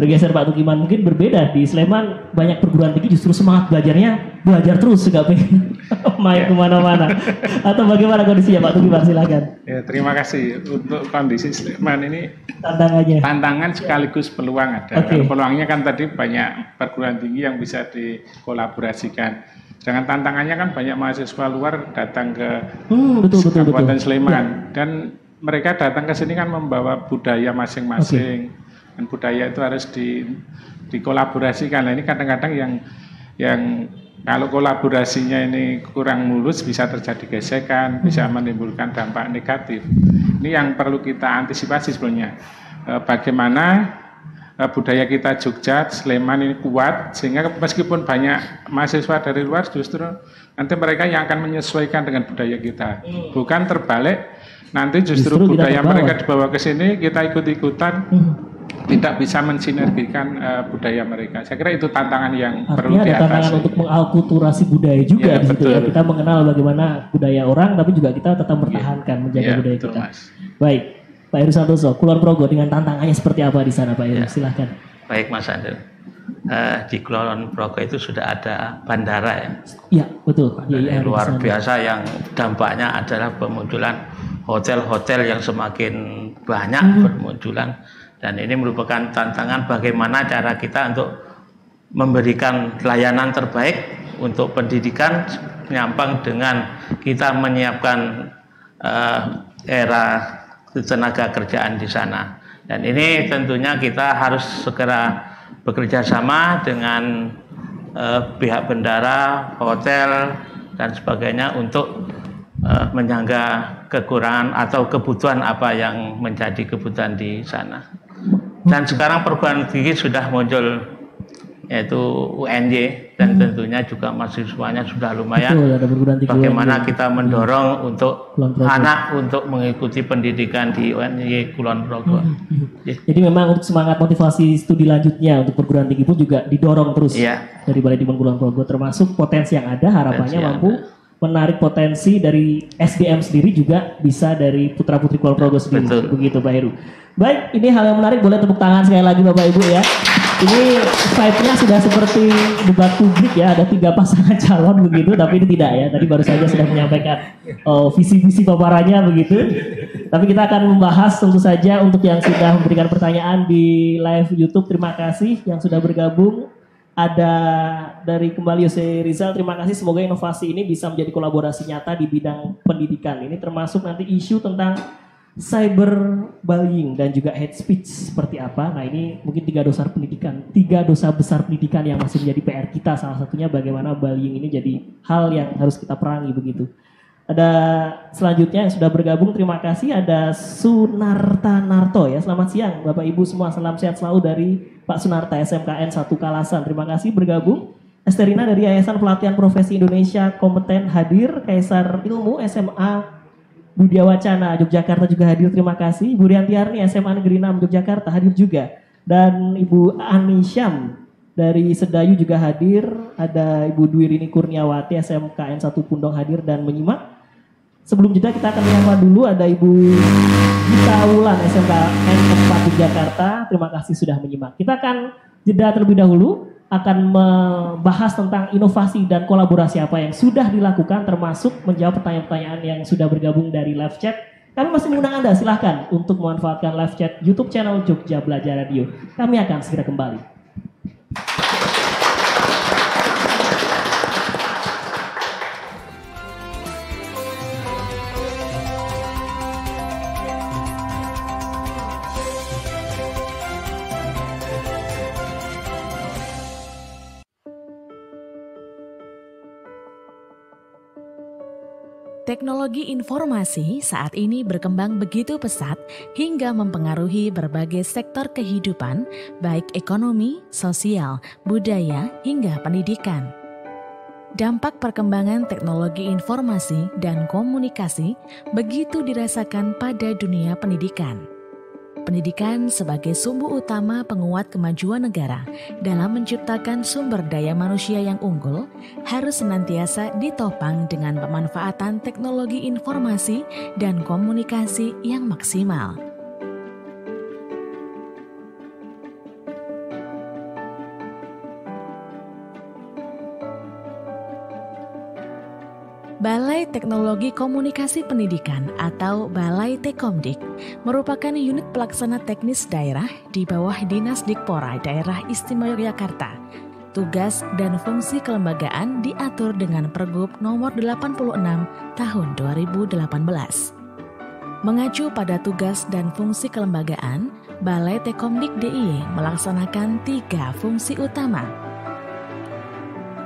Bergeser Pak Tukiman, mungkin berbeda di Sleman banyak perguruan tinggi justru semangat belajarnya belajar terus, nggak pengen main kemana-mana. Atau bagaimana kondisinya Pak Tukiman, silakan. Ya, terima kasih. Untuk kondisi Sleman ini tantangan sekaligus peluang ada. Peluangnya kan tadi banyak perguruan tinggi yang bisa dikolaborasikan. Dengan tantangannya kan banyak mahasiswa luar datang ke Kabupaten Sleman dan mereka datang ke sini kan membawa budaya masing-masing dan budaya itu harus dikolaborasikan. Nah, ini kadang-kadang yang Kalau kolaborasinya ini kurang mulus bisa terjadi gesekan, bisa menimbulkan dampak negatif. Ini yang perlu kita antisipasi sebenarnya. Bagaimana budaya kita Jogja, Sleman ini kuat sehingga meskipun banyak mahasiswa dari luar justru nanti mereka yang akan menyesuaikan dengan budaya kita. Bukan terbalik, nanti justru budaya mereka dibawa ke sini kita ikut-ikutan. Tidak bisa mensinergikan budaya mereka. Saya kira itu tantangan yang perlu diatasi. Ada tantangan untuk mengalkulturasi budaya juga di situ ya. Kita mengenal bagaimana budaya orang, tapi juga kita tetap mempertahankan menjaga budaya betul, kita. Mas. Baik, Pak Heru Santoso, Kulon Progo dengan tantangannya seperti apa di sana, Pak Heru? Silahkan. Baik, Mas Andel. Di Kulon Progo itu sudah ada bandara ya. Iya, betul. Bandara luar biasa yang dampaknya adalah pemunculan hotel-hotel yang semakin banyak bermunculan. Dan ini merupakan tantangan bagaimana cara kita untuk memberikan layanan terbaik untuk pendidikan nyampang dengan kita menyiapkan era tenaga kerjaan di sana. Dan ini tentunya kita harus segera bekerja sama dengan pihak bandara, hotel, dan sebagainya untuk menyangga kekurangan atau kebutuhan apa yang menjadi kebutuhan di sana. Dan sekarang perguruan tinggi sudah muncul yaitu UNY dan tentunya juga mahasiswanya sudah lumayan. Betul, bagaimana kita mendorong untuk anak untuk mengikuti pendidikan di UNY Kulon Progo. Jadi memang untuk semangat motivasi studi lanjutnya untuk perguruan tinggi pun juga didorong terus dari Balai Dikmen Kulon Progo, termasuk potensi yang ada harapannya mampu menarik potensi dari SDM sendiri juga bisa dari putra-putri Kulon Progo sendiri. Betul. Begitu Pak Heru. Baik, ini hal yang menarik, boleh tepuk tangan sekali lagi Bapak Ibu ya. Ini vibe-nya sudah seperti debat publik ya, ada 3 pasangan calon begitu, tapi ini tidak ya. Tadi baru saja sudah menyampaikan visi-visi paparannya begitu. Tapi kita akan membahas tentu saja untuk yang sudah memberikan pertanyaan di live YouTube, terima kasih yang sudah bergabung. Ada dari Kembali Yose Rizal, terima kasih, semoga inovasi ini bisa menjadi kolaborasi nyata di bidang pendidikan. Ini termasuk nanti isu tentang cyberbullying dan juga hate speech seperti apa. Nah ini mungkin 3 dosa pendidikan, 3 dosa besar pendidikan yang masih menjadi PR kita. Salah satunya bagaimana bullying ini jadi hal yang harus kita perangi begitu. Ada selanjutnya yang sudah bergabung, terima kasih. Ada Sunarta Narto ya, selamat siang Bapak Ibu semua, salam sehat selalu dari Pak Sunarta SMKN 1 Kalasan, terima kasih bergabung. Esterina dari Yayasan Pelatihan Profesi Indonesia Kompeten hadir. Kaisar Ilmu SMA Budia Wacana Yogyakarta juga hadir, terima kasih. Ibu Riantiarni SMA Negeri 6 Yogyakarta hadir juga. Dan Ibu Ani Syam dari Sedayu juga hadir. Ada Ibu Dwi Rini Kurniawati SMKN 1 Pundong hadir dan menyimak. Sebelum jeda kita akan menyapa dulu ada Ibu Gita Wulan SMKN 4 Yogyakarta, terima kasih sudah menyimak. Kita akan jeda terlebih dahulu, akan membahas tentang inovasi dan kolaborasi apa yang sudah dilakukan, termasuk menjawab pertanyaan-pertanyaan yang sudah bergabung dari live chat. Kami masih mengundang Anda, silahkan untuk memanfaatkan live chat YouTube channel Jogja Belajar Radio. Kami akan segera kembali. Teknologi informasi saat ini berkembang begitu pesat hingga mempengaruhi berbagai sektor kehidupan, baik ekonomi, sosial, budaya, hingga pendidikan. Dampak perkembangan teknologi informasi dan komunikasi begitu dirasakan pada dunia pendidikan. Pendidikan sebagai sumber utama penguat kemajuan negara dalam menciptakan sumber daya manusia yang unggul harus senantiasa ditopang dengan pemanfaatan teknologi informasi dan komunikasi yang maksimal. Balai Teknologi Komunikasi Pendidikan atau Balai Tekomdik merupakan unit pelaksana teknis daerah di bawah Dinas Dikpora Daerah Istimewa Yogyakarta. Tugas dan fungsi kelembagaan diatur dengan Pergub nomor 86 tahun 2018. Mengacu pada tugas dan fungsi kelembagaan, Balai Tekomdik DIY melaksanakan 3 fungsi utama.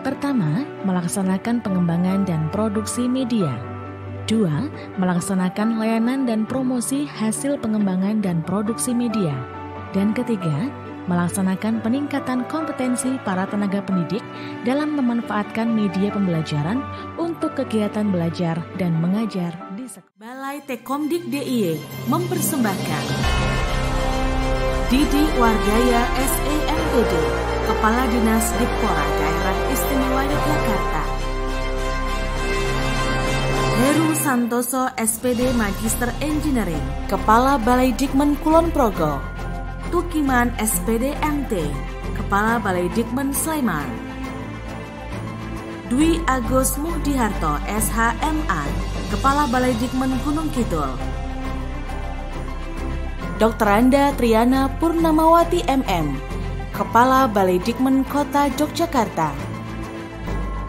Pertama, melaksanakan pengembangan dan produksi media. 2. Melaksanakan layanan dan promosi hasil pengembangan dan produksi media. Dan ketiga, melaksanakan peningkatan kompetensi para tenaga pendidik dalam memanfaatkan media pembelajaran untuk kegiatan belajar dan mengajar di sekolah. Balai Tekomdik DIY mempersembahkan Didi Wargaya SEMPD, Kepala Dinas Dikpora Daerah Istimewa Yogyakarta. Heru Santoso SPD Magister Engineering, Kepala Balai Dikmen Kulon Progo. Tukiman SPD MT, Kepala Balai Dikmen Sleman. Dwi Agus Muhdiharto SHMA, Kepala Balai Dikmen Gunung Kidul. Dr. Anda Triana Purnamawati MM, Kepala Balai Dikmen Kota Yogyakarta.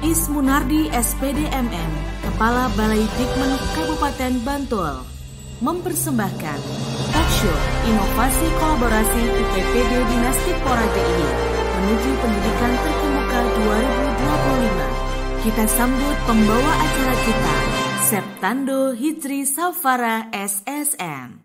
Ismunardi SPD MM, Kepala Balai Dikmen Kabupaten Bantul, mempersembahkan talkshow Inovasi Kolaborasi UPTD Dinas Dikpora DIY menuju Pendidikan Terkemuka 2025. Kita sambut pembawa acara kita, Septando Hijri Safara SSN.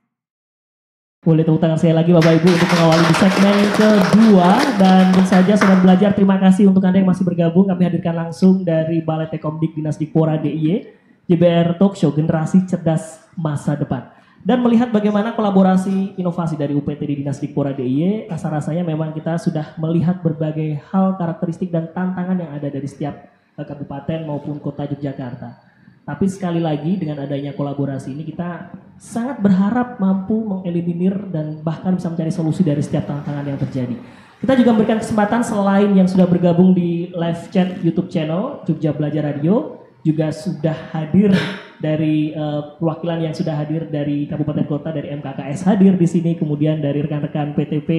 Boleh tepuk tangan saya lagi Bapak Ibu untuk mengawali di segmen kedua. Dan tentu saja Sobat Belajar, terima kasih untuk Anda yang masih bergabung. Kami hadirkan langsung dari Balai Tekomdik Dinas Dikpora DIY, JBR Talkshow Generasi Cerdas Masa Depan. Dan melihat bagaimana kolaborasi inovasi dari UPTD Dinas Dikpora DIY, rasa-rasanya memang kita sudah melihat berbagai hal, karakteristik dan tantangan yang ada dari setiap kabupaten maupun kota Yogyakarta. Tapi sekali lagi dengan adanya kolaborasi ini kita sangat berharap mampu mengeliminir dan bahkan bisa mencari solusi dari setiap tantangan yang terjadi. Kita juga memberikan kesempatan selain yang sudah bergabung di live chat YouTube channel Jogja Belajar Radio, juga sudah hadir dari perwakilan yang sudah hadir dari kabupaten kota, dari MKKS hadir di sini, kemudian dari rekan-rekan PTP,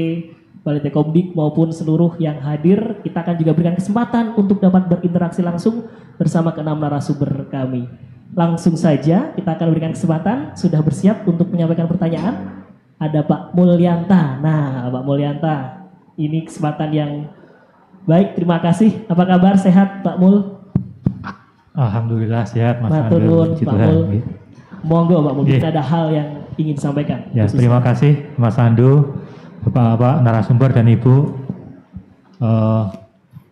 Balai Tekomdik maupun seluruh yang hadir. Kita akan juga berikan kesempatan untuk dapat berinteraksi langsung bersama ke-6 narasumber kami. Langsung saja kita akan berikan kesempatan, sudah bersiap untuk menyampaikan pertanyaan. Ada Pak Mulyanta. Nah, Pak Mulyanta, ini kesempatan yang baik, terima kasih. Apa kabar, sehat Pak Mul? Alhamdulillah sehat Mas Andul. Pak Mul. Monggo Pak Mul, kita ada hal yang ingin disampaikan. Ya, terima kasih Mas Andu, Bapak-bapak narasumber dan Ibu.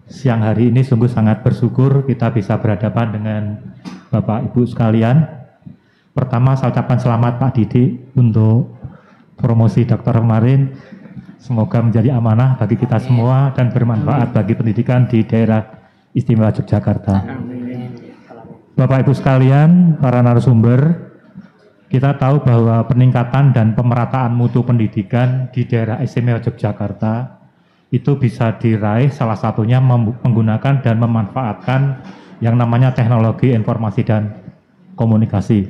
Siang hari ini sungguh sangat bersyukur kita bisa berhadapan dengan Bapak Ibu sekalian. Pertama saya ucapkan selamat Pak Didi untuk promosi dokter kemarin. Semoga menjadi amanah bagi kita semua dan bermanfaat bagi pendidikan di daerah istimewa Yogyakarta. Bapak Ibu sekalian, para narasumber, kita tahu bahwa peningkatan dan pemerataan mutu pendidikan di daerah istimewa Yogyakarta itu bisa diraih salah satunya menggunakan dan memanfaatkan yang namanya teknologi informasi dan komunikasi.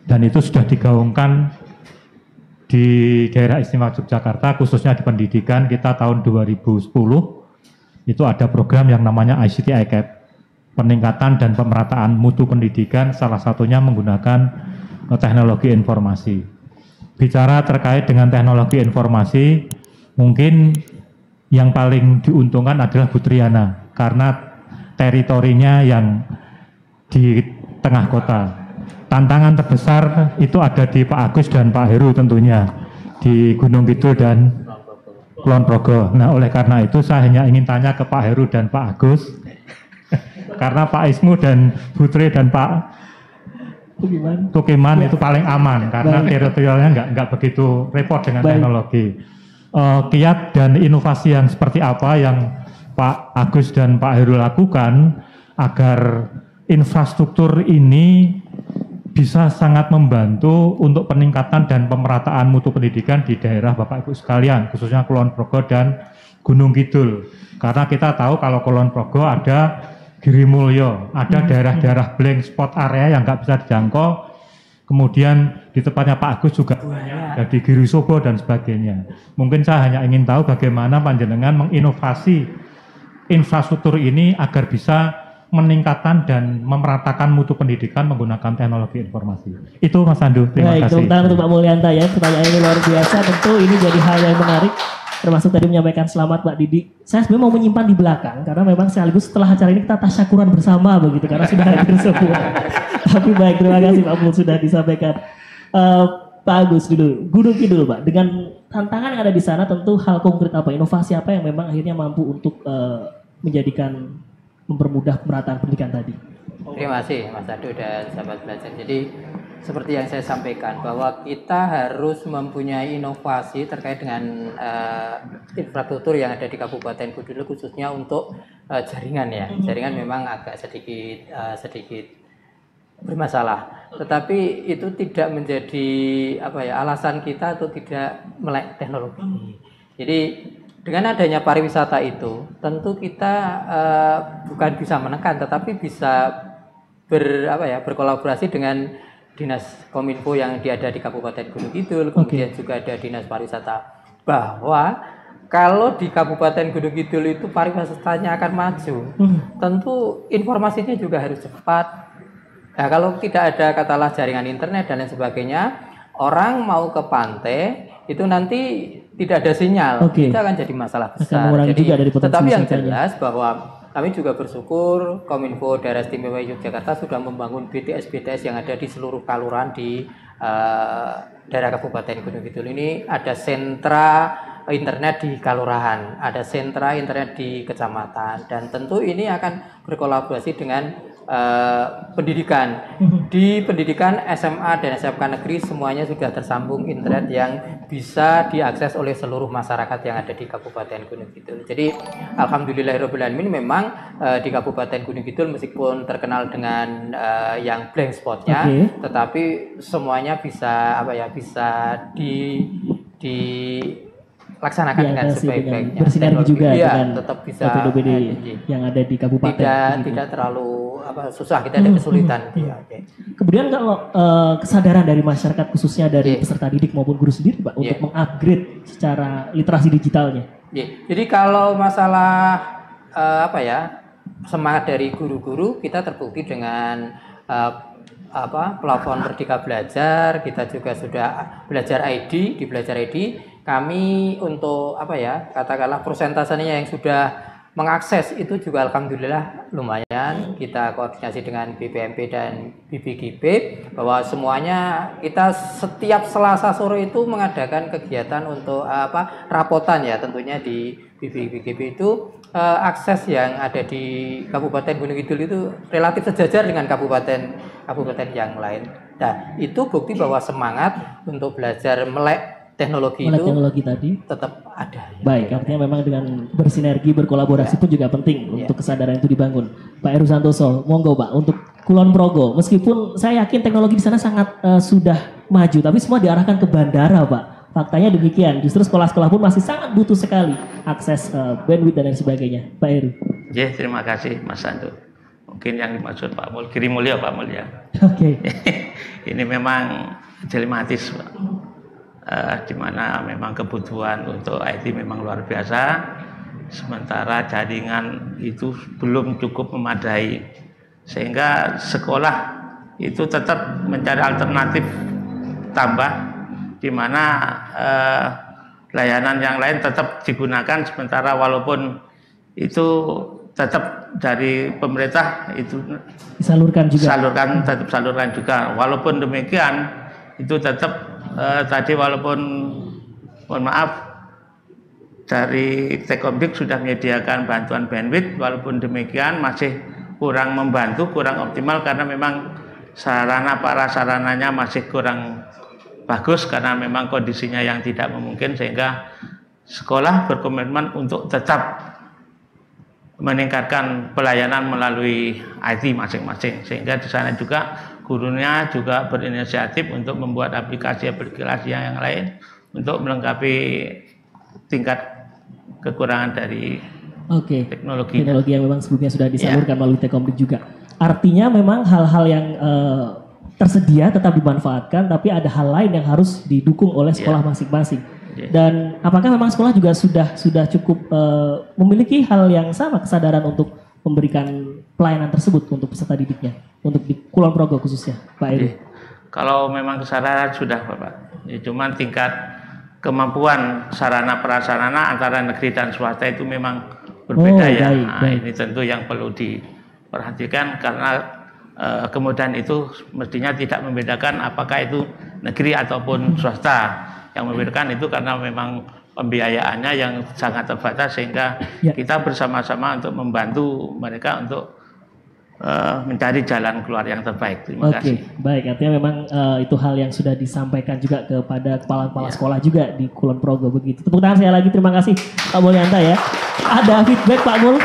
Dan itu sudah digaungkan di daerah istimewa Yogyakarta, khususnya di pendidikan. Kita tahun 2010 itu ada program yang namanya ICT ICAP, peningkatan dan pemerataan mutu pendidikan, salah satunya menggunakan teknologi informasi. Bicara terkait dengan teknologi informasi, mungkin yang paling diuntungkan adalah Bu Triana karena teritorinya yang di tengah kota. Tantangan terbesar itu ada di Pak Agus dan Pak Heru tentunya, di Gunung Kidul dan Kulon Progo. Nah, oleh karena itu saya hanya ingin tanya ke Pak Heru dan Pak Agus, karena Pak Ismu dan Bu Tri dan Pak Tukiman itu paling aman karena teritorialnya nggak begitu repot dengan teknologi. Kiat dan inovasi yang seperti apa yang Pak Agus dan Pak Heru lakukan agar infrastruktur ini bisa sangat membantu untuk peningkatan dan pemerataan mutu pendidikan di daerah Bapak Ibu sekalian, khususnya Kulon Progo dan Gunung Kidul. Karena kita tahu kalau Kulon Progo ada Girimulyo, ada daerah-daerah blank spot area yang nggak bisa dijangkau. Kemudian di tempatnya Pak Agus juga di Girisobo dan sebagainya. Mungkin saya hanya ingin tahu bagaimana panjenengan menginovasi infrastruktur ini agar bisa meningkatkan dan memeratakan mutu pendidikan menggunakan teknologi informasi. Itu Mas Andu, terima kasih. Baik, untuk Pak Mulyanta ya, pertanyaan ini luar biasa. Tentu ini jadi hal yang menarik termasuk tadi menyampaikan selamat Pak Didi. Saya sebenarnya mau menyimpan di belakang karena memang sekaligus setelah acara ini kita tasyakuran bersama begitu karena sudah hadir semua. Tapi baik, terima kasih Pak Mul sudah disampaikan. Pak Agus dulu, Gunung Kidul Pak, dengan tantangan yang ada di sana tentu hal konkret apa, inovasi apa yang memang akhirnya mampu untuk mempermudah pemerataan pendidikan tadi. Terima kasih Mas Ado dan sahabat belajar. Jadi seperti yang saya sampaikan bahwa kita harus mempunyai inovasi terkait dengan infrastruktur yang ada di Kabupaten Kudus khususnya untuk jaringan ya. Jaringan memang agak sedikit bermasalah. Tetapi itu tidak menjadi alasan kita untuk tidak melek teknologi. Jadi dengan adanya pariwisata itu tentu kita bukan bisa menekan tetapi bisa berkolaborasi dengan Dinas Kominfo yang ada di Kabupaten Gunung Kidul, kemudian juga ada Dinas Pariwisata, bahwa kalau di Kabupaten Gunung Kidul itu pariwisatanya akan maju, tentu informasinya juga harus cepat. Nah, kalau tidak ada katalah jaringan internet dan lain sebagainya, orang mau ke pantai itu nanti tidak ada sinyal, itu akan jadi masalah besar. Tetapi yang jelas bahwa kami juga bersyukur Kominfo Daerah Istimewa Yogyakarta sudah membangun BTS yang ada di seluruh kelurahan di daerah Kabupaten Gunung Kidul ini. Ada sentra internet di kelurahan, ada sentra internet di kecamatan, dan tentu ini akan berkolaborasi dengan pendidikan. Di pendidikan SMA dan SMK negeri semuanya sudah tersambung internet yang bisa diakses oleh seluruh masyarakat yang ada di Kabupaten Gunung Kidul. Jadi alhamdulillahirobbilalamin memang di Kabupaten Gunung Kidul meskipun terkenal dengan yang blank spotnya, tetapi semuanya bisa dilaksanakan dengan sebaik-baiknya. Bersinergi juga dengan tetap bisa BPD yang ada di kabupaten. Tidak terlalu susah, kita ada kesulitan. Kemudian kalau kesadaran dari masyarakat khususnya dari peserta didik maupun guru sendiri Pak untuk mengupgrade secara literasi digitalnya. Jadi kalau masalah semangat dari guru-guru, kita terbukti dengan platform Merdeka Belajar. Kita juga sudah belajar ID, di Belajar ID kami untuk katakanlah persentasenya yang sudah mengakses itu juga alhamdulillah lumayan. Kita koordinasi dengan BPMP dan BPGB bahwa semuanya kita setiap Selasa sore itu mengadakan kegiatan untuk rapotan ya, tentunya di BPGB itu akses yang ada di Kabupaten Gunung Kidul itu relatif sejajar dengan kabupaten yang lain. Nah, itu bukti bahwa semangat untuk belajar melek teknologi tadi tetap ada. Baik, artinya memang dengan bersinergi, berkolaborasi pun juga penting untuk kesadaran itu dibangun. Pak Heru Santoso, monggo Pak untuk Kulon Progo. Meskipun saya yakin teknologi di sana sangat sudah maju, tapi semua diarahkan ke bandara Pak. Faktanya demikian, justru sekolah-sekolah pun masih sangat butuh sekali akses bandwidth dan lain sebagainya. Pak Heru. Terima kasih Mas Ando. Mungkin yang dimaksud Pak Mul, Giri Mulya Pak Mulya. Ini memang dilematis Pak. Di mana memang kebutuhan untuk IT memang luar biasa, sementara jaringan itu belum cukup memadai, sehingga sekolah itu tetap mencari alternatif tambah, di mana layanan yang lain tetap digunakan, sementara walaupun itu tetap dari pemerintah itu tetap salurkan juga. Walaupun demikian itu tetap tadi walaupun mohon maaf dari Telkomdik sudah menyediakan bantuan bandwidth, walaupun demikian masih kurang membantu, kurang optimal karena memang prasarananya masih kurang bagus karena memang kondisinya yang tidak memungkinkan, sehingga sekolah berkomitmen untuk tetap meningkatkan pelayanan melalui IT masing-masing, sehingga di sana juga gurunya juga berinisiatif untuk membuat aplikasi-aplikasi yang lain untuk melengkapi tingkat kekurangan dari teknologi yang memang sebelumnya sudah disalurkan melalui Telkomdik juga. Artinya memang hal-hal yang tersedia tetap dimanfaatkan, tapi ada hal lain yang harus didukung oleh sekolah masing-masing. Dan apakah memang sekolah juga sudah cukup memiliki hal yang sama, kesadaran untuk memberikan pelayanan tersebut untuk peserta didiknya, untuk di Kulon Progo khususnya, Pak Eri? Kalau memang kesadaran sudah Bapak, cuman tingkat kemampuan sarana prasarana antara negeri dan swasta itu memang berbeda ya. Baik. Ini tentu yang perlu diperhatikan karena kemudian itu mestinya tidak membedakan apakah itu negeri ataupun swasta. Yang membedakan itu karena memang pembiayaannya yang sangat terbatas sehingga kita bersama-sama untuk membantu mereka untuk mencari jalan keluar yang terbaik. Terima kasih. Baik. Artinya memang itu hal yang sudah disampaikan juga kepada kepala-kepala sekolah juga di Kulon Progo begitu. Tepuk tangan saya lagi. Terima kasih Pak Mulyanta ya. Ada feedback Pak Mul?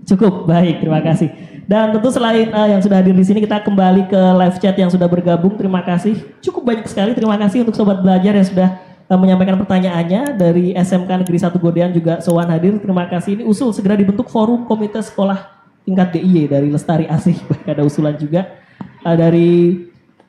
Cukup. Baik. Terima kasih. Dan tentu selain yang sudah hadir di sini, kita kembali ke live chat yang sudah bergabung. Terima kasih. Cukup banyak sekali. Terima kasih untuk sobat belajar yang sudah menyampaikan pertanyaannya. Dari SMK Negeri 1 Godean juga sowan hadir. Terima kasih. Ini usul segera dibentuk forum komite sekolah tingkat DIY dari Lestari Asih. Ada usulan juga dari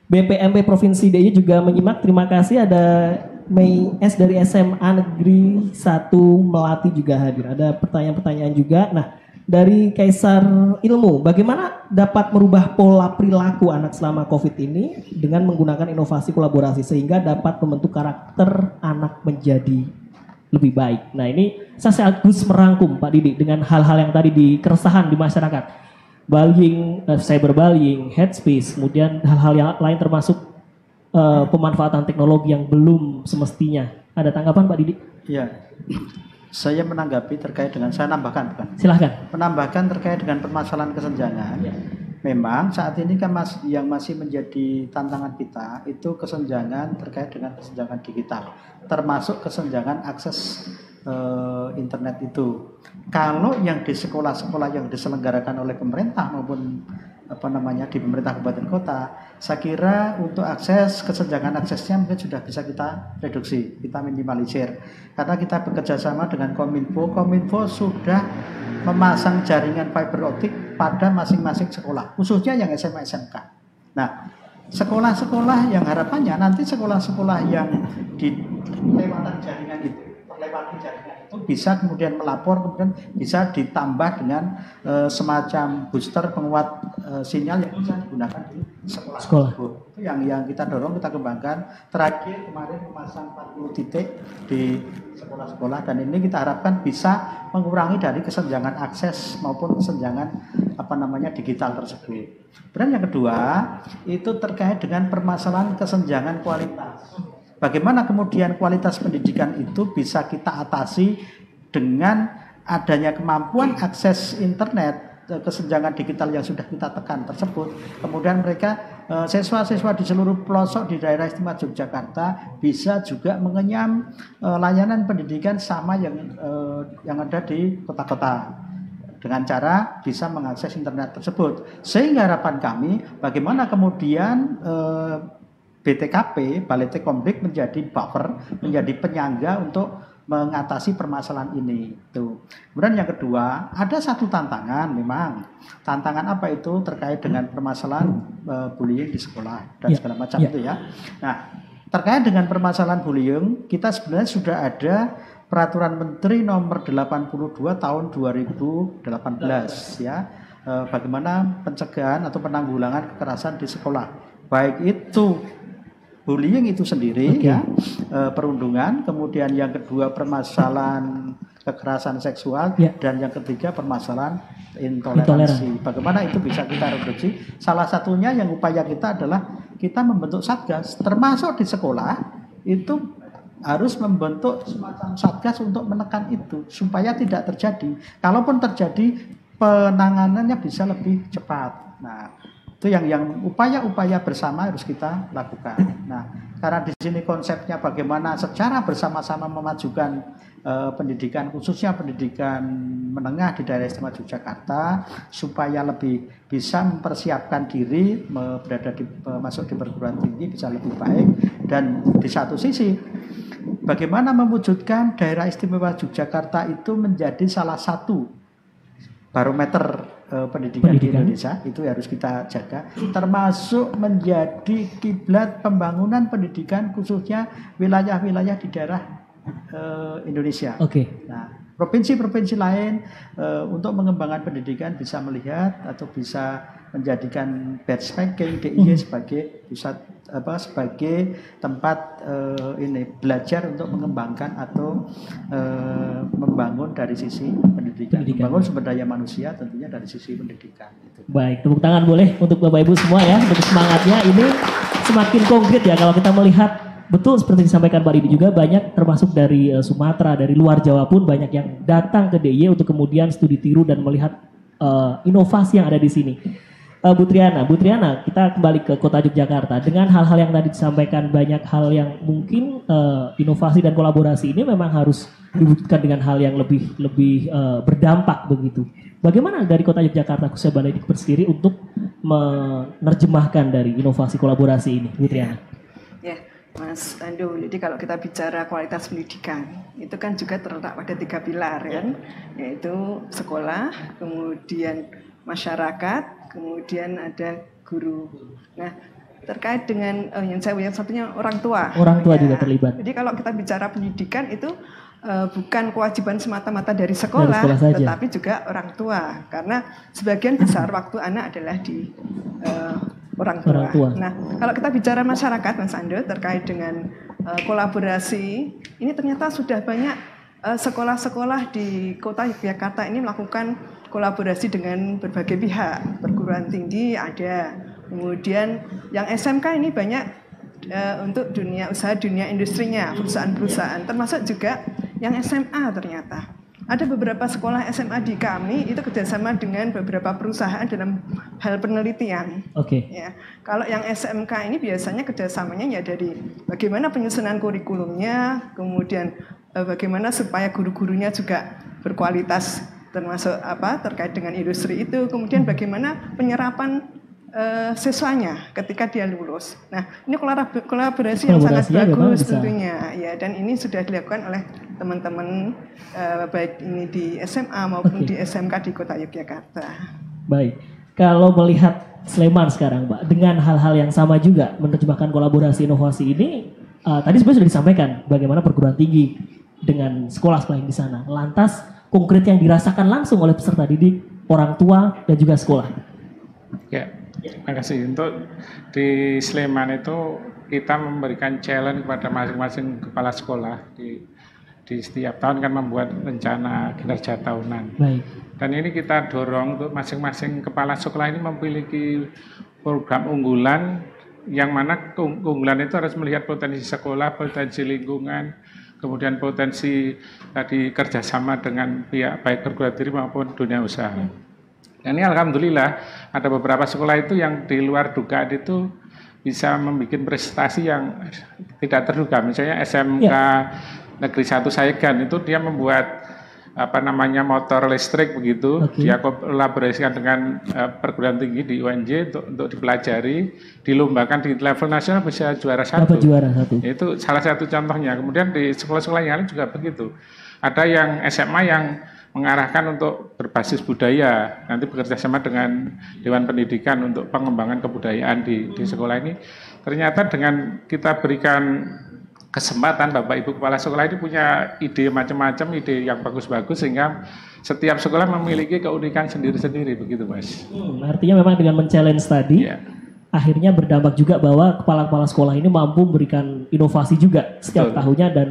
BPMP Provinsi DIY juga menyimak. Terima kasih. Ada Mei S dari SMA Negeri 1 Melati juga hadir. Ada pertanyaan-pertanyaan juga. Nah, dari Kaisar Ilmu, bagaimana dapat merubah pola perilaku anak selama COVID ini dengan menggunakan inovasi kolaborasi sehingga dapat membentuk karakter anak menjadi lebih baik. Nah, ini saya sekaligus merangkum Pak Didi dengan hal-hal yang tadi di keresahan di masyarakat. Bullying, cyberbullying, hate speech, kemudian hal-hal yang lain termasuk pemanfaatan teknologi yang belum semestinya. Ada tanggapan Pak Didi? Iya. Saya menanggapi terkait dengan, saya nambahkan bukan? Silahkan. Menambahkan terkait dengan permasalahan kesenjangan. Ya. Memang saat ini kan yang masih menjadi tantangan kita itu kesenjangan terkait dengan kesenjangan digital, termasuk kesenjangan akses internet itu. Kalau yang di sekolah-sekolah yang diselenggarakan oleh pemerintah maupun di pemerintah kabupaten kota, saya kira untuk akses kesenjangan aksesnya mungkin sudah bisa kita reduksi, kita minimalisir. Karena kita bekerja sama dengan Kominfo sudah memasang jaringan fiber optik pada masing-masing sekolah, khususnya yang SMA SMK. Nah, sekolah-sekolah yang harapannya nanti sekolah-sekolah yang dilewati jaringan itu bisa kemudian melapor, kemudian bisa ditambah dengan semacam booster penguat sinyal yang bisa digunakan di sekolah. Itu yang kita dorong, kita kembangkan. Terakhir kemarin memasang 40 titik di sekolah-sekolah dan ini kita harapkan bisa mengurangi dari kesenjangan akses maupun kesenjangan digital tersebut. Dan yang kedua itu terkait dengan permasalahan kesenjangan kualitas. Bagaimana kemudian kualitas pendidikan itu bisa kita atasi dengan adanya kemampuan akses internet, kesenjangan digital yang sudah kita tekan tersebut. Kemudian mereka siswa-siswa di seluruh pelosok di daerah istimewa Yogyakarta bisa juga mengenyam layanan pendidikan sama yang ada di kota-kota dengan cara bisa mengakses internet tersebut. Sehingga harapan kami bagaimana kemudian BTKP, Balai Teknik menjadi buffer, menjadi penyangga untuk mengatasi permasalahan ini. Tuh. Kemudian yang kedua, ada satu tantangan memang. Tantangan apa itu terkait dengan permasalahan bullying di sekolah dan segala macam itu ya. Nah, terkait dengan permasalahan bullying, kita sebenarnya sudah ada Peraturan Menteri Nomor 82 Tahun 2018 ya. Bagaimana pencegahan atau penanggulangan kekerasan di sekolah. Baik itu bullying itu sendiri ya, perundungan, kemudian yang kedua permasalahan kekerasan seksual dan yang ketiga permasalahan intoleransi. Bagaimana itu bisa kita reduksi? Salah satunya yang upaya kita adalah kita membentuk satgas, termasuk di sekolah itu harus membentuk semacam satgas untuk menekan itu supaya tidak terjadi. Kalaupun terjadi penanganannya bisa lebih cepat. Nah, itu yang upaya-upaya bersama harus kita lakukan. Nah, karena di sini konsepnya bagaimana secara bersama-sama memajukan pendidikan, khususnya pendidikan menengah di daerah istimewa Yogyakarta, supaya lebih bisa mempersiapkan diri masuk di perguruan tinggi bisa lebih baik. Dan di satu sisi, bagaimana mewujudkan daerah istimewa Yogyakarta itu menjadi salah satu barometer pendidikan di Indonesia, itu harus kita jaga, termasuk menjadi kiblat pembangunan pendidikan khususnya wilayah-wilayah di daerah Indonesia. Nah, provinsi-provinsi lain untuk mengembangkan pendidikan bisa melihat atau bisa menjadikan best ranking DIY sebagai pusat sebagai tempat ini belajar untuk mengembangkan atau membangun dari sisi pendidikan. Membangun sumber daya manusia tentunya dari sisi pendidikan. Baik, tepuk tangan boleh untuk Bapak Ibu semua ya untuk semangatnya. Ini semakin konkret ya kalau kita melihat betul seperti disampaikan Pak Didi juga, banyak termasuk dari Sumatera, dari luar Jawa pun banyak yang datang ke DIY untuk kemudian studi tiru dan melihat inovasi yang ada di sini. Bu Triana, kita kembali ke Kota Yogyakarta dengan hal-hal yang tadi disampaikan, banyak hal yang mungkin inovasi dan kolaborasi ini memang harus diwujudkan dengan hal yang lebih berdampak begitu. Bagaimana dari Kota Yogyakarta khususnya Balai Dikbud sendiri untuk menerjemahkan dari inovasi kolaborasi ini, Bu Triana? Ya, Mas Ando, jadi kalau kita bicara kualitas pendidikan, itu kan juga terletak pada 3 pilar kan, yaitu sekolah, kemudian masyarakat, kemudian ada guru. Nah, terkait dengan yang satunya orang tua. Orang tua juga terlibat. Jadi kalau kita bicara pendidikan itu bukan kewajiban semata-mata dari sekolah tetapi juga orang tua. Karena sebagian besar waktu anak adalah di orang tua. Nah, kalau kita bicara masyarakat, Mas Ando, terkait dengan kolaborasi, ini ternyata sudah banyak sekolah-sekolah di Kota Yogyakarta ini melakukan kolaborasi dengan berbagai pihak, perguruan tinggi ada, kemudian yang SMK ini banyak untuk dunia usaha, dunia industrinya, perusahaan-perusahaan, termasuk juga yang SMA ternyata. Ada beberapa sekolah SMA di kami itu kerjasama dengan beberapa perusahaan dalam hal penelitian. Ya, kalau yang SMK ini biasanya kerjasamanya ya dari bagaimana penyusunan kurikulumnya, kemudian bagaimana supaya guru-gurunya juga berkualitas, termasuk terkait dengan industri itu, kemudian bagaimana penyerapan siswanya ketika dia lulus. Nah, ini kolaborasi yang sangat bagus tentunya, ya, dan ini sudah dilakukan oleh teman-teman baik ini di SMA maupun di SMK di Kota Yogyakarta. Baik, kalau melihat Sleman sekarang, Mbak, dengan hal-hal yang sama juga menerjemahkan kolaborasi inovasi ini, tadi sebenarnya sudah disampaikan bagaimana perguruan tinggi dengan sekolah-sekolah yang di sana. Lantas konkret yang dirasakan langsung oleh peserta didik, orang tua, dan juga sekolah. Ya, terima kasih. Untuk di Sleman itu kita memberikan challenge kepada masing-masing kepala sekolah di setiap tahun kan membuat rencana kinerja tahunan. Baik. Dan ini kita dorong untuk masing-masing kepala sekolah ini memiliki program unggulan yang mana keunggulan itu harus melihat potensi sekolah, potensi lingkungan, kemudian potensi tadi kerjasama dengan pihak baik perguruan tinggi maupun dunia usaha. Dan ini alhamdulillah ada beberapa sekolah itu yang di luar dugaan itu bisa membuat prestasi yang tidak terduga. Misalnya SMK Negeri 1 Sayegan itu dia membuat motor listrik begitu. Dia kolaborasikan dengan perguruan tinggi di UNJ untuk dipelajari, dilombakan di level nasional bisa juara 1. Itu salah satu contohnya. Kemudian di sekolah-sekolah yang lain juga begitu. Ada yang SMA yang mengarahkan untuk berbasis budaya, nanti bekerja sama dengan Dewan Pendidikan untuk pengembangan kebudayaan di sekolah ini. Ternyata dengan kita berikan kesempatan, Bapak Ibu Kepala Sekolah ini punya ide macam-macam, ide yang bagus-bagus, sehingga setiap sekolah memiliki keunikan sendiri-sendiri, begitu Mas. Artinya memang dengan men-challenge tadi, akhirnya berdampak juga bahwa kepala-kepala sekolah ini mampu memberikan inovasi juga setiap tahunnya, dan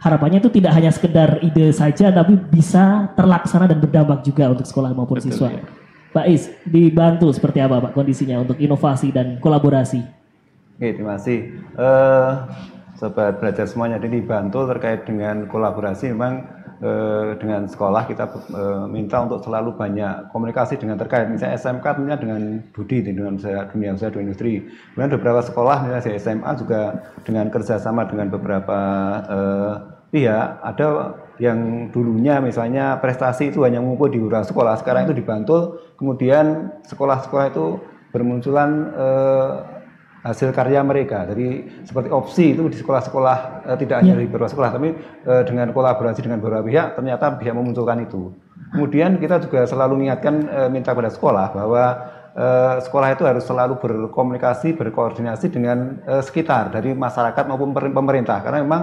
harapannya itu tidak hanya sekedar ide saja, tapi bisa terlaksana dan berdampak juga untuk sekolah maupun siswa. Ya. Pak Is, dibantu seperti apa Pak kondisinya untuk inovasi dan kolaborasi? Oke, terima kasih. Sobat belajar semuanya, jadi dibantu terkait dengan kolaborasi. Memang dengan sekolah kita minta untuk selalu banyak komunikasi dengan terkait, misalnya SMK tentunya dengan Budi, dengan dunia usaha dan industri. Kemudian beberapa sekolah misalnya SMA juga dengan kerjasama dengan beberapa pihak. Ada yang dulunya misalnya prestasi itu hanya mengumpul di beberapa sekolah, sekarang itu dibantu, kemudian sekolah-sekolah itu bermunculan hasil karya mereka. Jadi seperti opsi itu di sekolah-sekolah tidak hanya di beberapa sekolah, tapi dengan kolaborasi dengan beberapa pihak ternyata bisa memunculkan itu. Kemudian kita juga selalu minta kepada sekolah bahwa sekolah itu harus selalu berkomunikasi, berkoordinasi dengan sekitar dari masyarakat maupun pemerintah, karena memang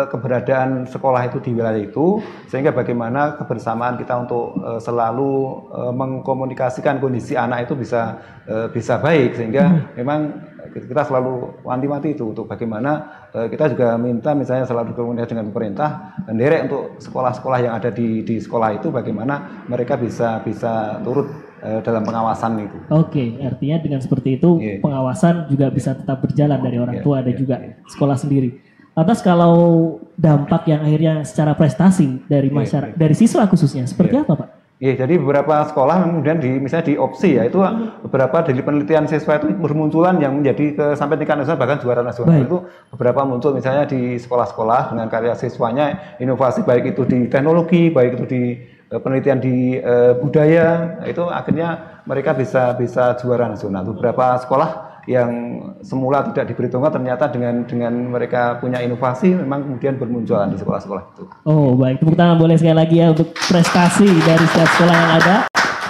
keberadaan sekolah itu di wilayah itu, sehingga bagaimana kebersamaan kita untuk selalu mengkomunikasikan kondisi anak itu bisa baik, sehingga memang kita selalu wanti-wanti itu untuk bagaimana kita juga minta misalnya selalu berkomunikasi dengan pemerintah dan derek untuk sekolah-sekolah yang ada di sekolah itu bagaimana mereka bisa turut dalam pengawasan itu. Oke, artinya dengan seperti itu pengawasan juga bisa tetap berjalan dari orang tua dan juga sekolah sendiri. Lantas kalau dampak yang akhirnya secara prestasi dari masyarakat, dari siswa khususnya seperti apa Pak? Iya, jadi beberapa sekolah kemudian misalnya di opsi ya, itu beberapa dari penelitian siswa itu bermunculan yang menjadi sampai tingkat nasional bahkan juara nasional. Baik. Itu beberapa muncul misalnya di sekolah-sekolah dengan karya siswanya, inovasi baik itu di teknologi, baik itu di penelitian di budaya, itu akhirnya mereka bisa juara nasional. Beberapa sekolah yang semula tidak diperhitungkan ternyata dengan mereka punya inovasi memang kemudian bermunculan di sekolah-sekolah itu. Oh baik, tepuk tangan boleh sekali lagi ya untuk prestasi dari setiap sekolah yang ada.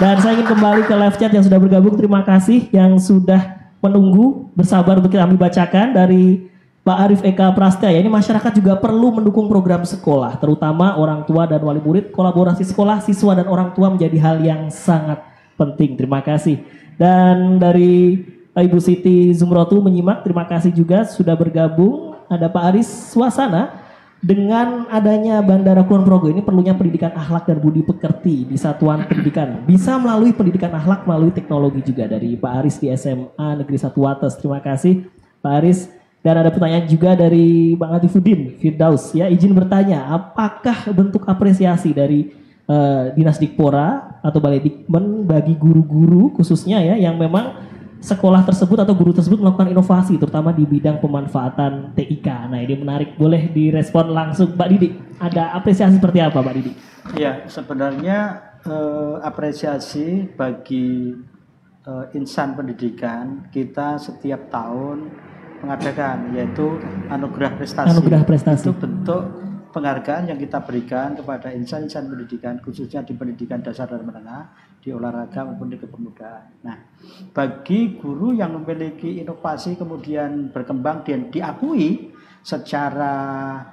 Dan saya ingin kembali ke live chat yang sudah bergabung. Terima kasih yang sudah menunggu bersabar untuk kami bacakan dari Pak Arif Eka Prastya. Ini masyarakat juga perlu mendukung program sekolah, terutama orang tua dan wali murid. Kolaborasi sekolah, siswa dan orang tua menjadi hal yang sangat penting. Terima kasih. Dan dari Ibu Siti Zumrotu menyimak, terima kasih juga sudah bergabung. Ada Pak Aris Swasana. Dengan adanya Bandara Kulon Progo ini perlunya pendidikan akhlak dan budi pekerti di satuan pendidikan. Bisa melalui pendidikan akhlak melalui teknologi juga dari Pak Aris di SMA Negeri 1 Wates. Terima kasih Pak Aris. Dan ada pertanyaan juga dari Bang Atifuddin Firdaus. Ya, izin bertanya, apakah bentuk apresiasi dari Dinas Dikpora atau Balai Dikmen bagi guru-guru khususnya ya yang memang sekolah tersebut atau guru tersebut melakukan inovasi terutama di bidang pemanfaatan TIK. Nah ini menarik, boleh direspon langsung Pak Didi. Ada apresiasi seperti apa Pak Didi? Ya sebenarnya apresiasi bagi insan pendidikan kita setiap tahun mengadakan yaitu anugerah prestasi. Anugerah prestasi. Itu bentuk penghargaan yang kita berikan kepada insan-insan pendidikan khususnya di pendidikan dasar dan menengah, di olahraga maupun di kepemudaan. Nah, bagi guru yang memiliki inovasi kemudian berkembang dan diakui secara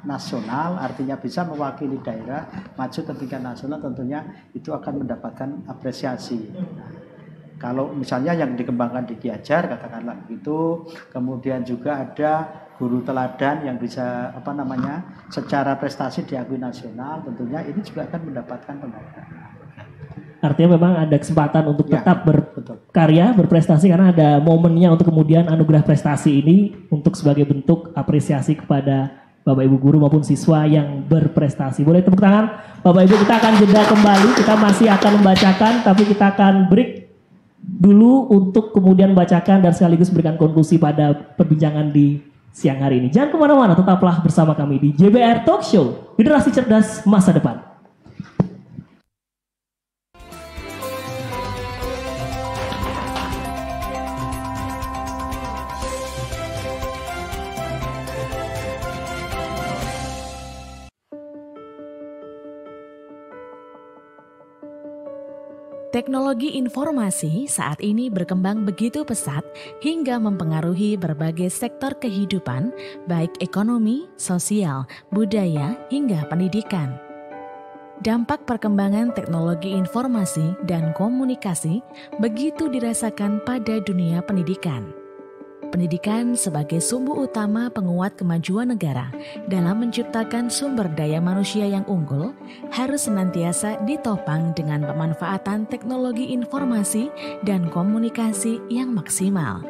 nasional, artinya bisa mewakili daerah maju ke tingkat nasional, tentunya itu akan mendapatkan apresiasi. Kalau misalnya yang dikembangkan di Ki Hajar, katakanlah begitu, kemudian juga ada guru teladan yang bisa secara prestasi diakui nasional, tentunya ini juga akan mendapatkan penghargaan. Artinya memang ada kesempatan untuk tetap berkarya, berprestasi karena ada momennya untuk kemudian anugerah prestasi ini untuk sebagai bentuk apresiasi kepada Bapak Ibu guru maupun siswa yang berprestasi. Boleh tepuk tangan Bapak Ibu, kita akan jeda kembali, kita masih akan membacakan tapi kita akan break dulu untuk kemudian membacakan dan sekaligus berikan konklusi pada perbincangan di siang hari ini. Jangan kemana-mana, tetaplah bersama kami di JBR Talk Show, Generasi Cerdas Masa Depan. Teknologi informasi saat ini berkembang begitu pesat hingga mempengaruhi berbagai sektor kehidupan, baik ekonomi, sosial, budaya, hingga pendidikan. Dampak perkembangan teknologi informasi dan komunikasi begitu dirasakan pada dunia pendidikan. Pendidikan sebagai sumbu utama penguat kemajuan negara dalam menciptakan sumber daya manusia yang unggul harus senantiasa ditopang dengan pemanfaatan teknologi informasi dan komunikasi yang maksimal.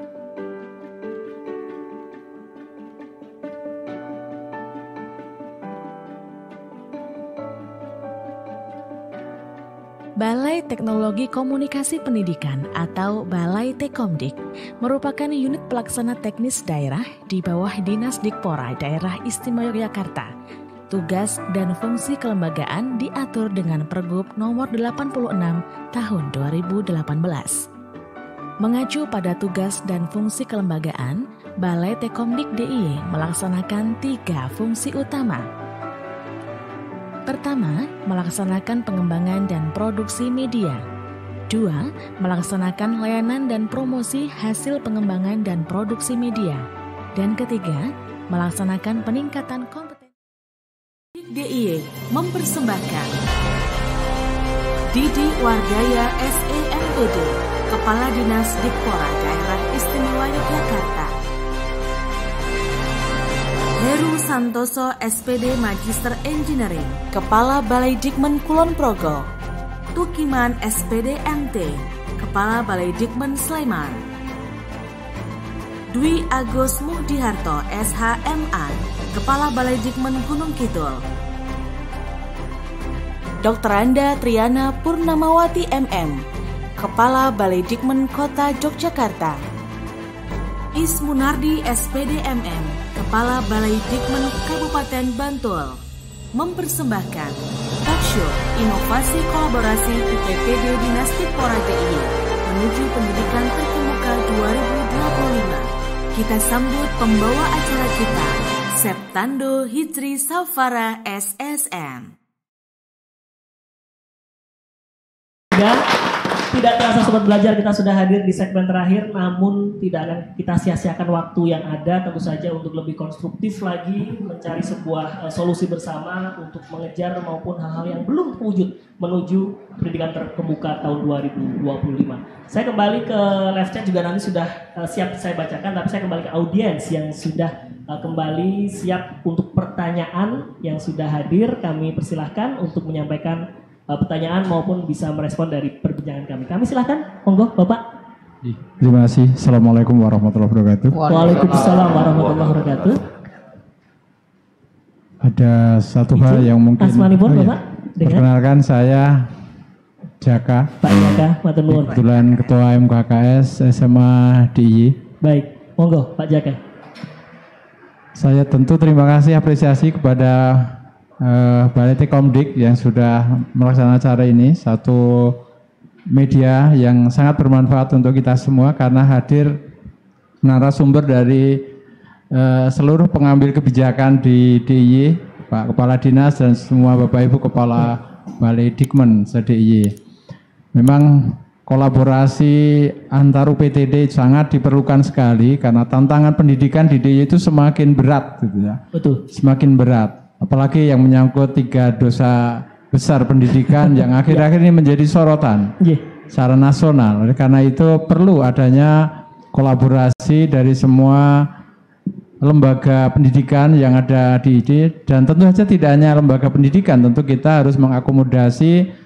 Balai Teknologi Komunikasi Pendidikan atau Balai Tekomdik merupakan unit pelaksana teknis daerah di bawah Dinas Dikpora Daerah Istimewa Yogyakarta. Tugas dan fungsi kelembagaan diatur dengan Pergub nomor 86 tahun 2018. Mengacu pada tugas dan fungsi kelembagaan, Balai Tekomdik DIY melaksanakan 3 fungsi utama. Pertama, melaksanakan pengembangan dan produksi media. 2, melaksanakan layanan dan promosi hasil pengembangan dan produksi media. Dan ketiga, melaksanakan peningkatan kompetensi. DIY mempersembahkan Didi Wardaya SEMPD, Kepala Dinas Dikpora Daerah Istimewa Yogyakarta, Santoso SPD Magister Engineering, Kepala Balai Dikmen Kulon Progo. Tukiman SPD MT, Kepala Balai Dikmen Sleman. Dwi Agus Muhdiharto SHMA, Kepala Balai Dikmen Gunung Kidul. Dr. Anda Triana Purnamawati MM, Kepala Balai Dikmen Kota Yogyakarta. Ismunardi SPD MM, Kepala Balai Dikmen Kabupaten Bantul, mempersembahkan talkshow Inovasi Kolaborasi IPPD Dinasti Pora DIY menuju Pendidikan Terkemuka 2025. Kita sambut pembawa acara kita, Septando Hijri Safara SSM. Tidak terasa sobat belajar, kita sudah hadir di segmen terakhir, namun tidak akan kita sia-siakan waktu yang ada tentu saja untuk lebih konstruktif lagi mencari sebuah solusi bersama untuk mengejar maupun hal-hal yang belum terwujud menuju pendidikan terkemuka tahun 2025. Saya kembali ke live chat juga nanti sudah siap saya bacakan, tapi saya kembali ke audiens yang sudah kembali siap untuk pertanyaan yang sudah hadir. Kami persilahkan untuk menyampaikan pertanyaan maupun bisa merespon dari perbincangan kami. Kami silahkan, monggo Bapak. Terima kasih. Assalamualaikum warahmatullahi wabarakatuh. Waalaikumsalam warahmatullahi wabarakatuh. Ada satu hal yang mungkin. Asmanipun Bapak. Perkenalkan saya Jaka. Pak Jaka, matur nuwun. Kebetulan Ketua MKKS SMA DIY. Baik, monggo Pak Jaka. Saya tentu terima kasih apresiasi kepada Balai Tekomdik yang sudah melaksanakan acara ini, satu media yang sangat bermanfaat untuk kita semua karena hadir narasumber dari seluruh pengambil kebijakan di DIY, Pak Kepala Dinas dan semua Bapak Ibu Kepala Balai Dikmen se-DIY. Memang kolaborasi antar UPTD sangat diperlukan sekali karena tantangan pendidikan di DIY itu semakin berat gitu ya. Betul. Semakin berat. Apalagi yang menyangkut 3 dosa besar pendidikan yang akhir-akhir ini menjadi sorotan secara nasional. Oleh karena itu perlu adanya kolaborasi dari semua lembaga pendidikan yang ada di ID, dan tentu saja tidak hanya lembaga pendidikan, tentu kita harus mengakomodasi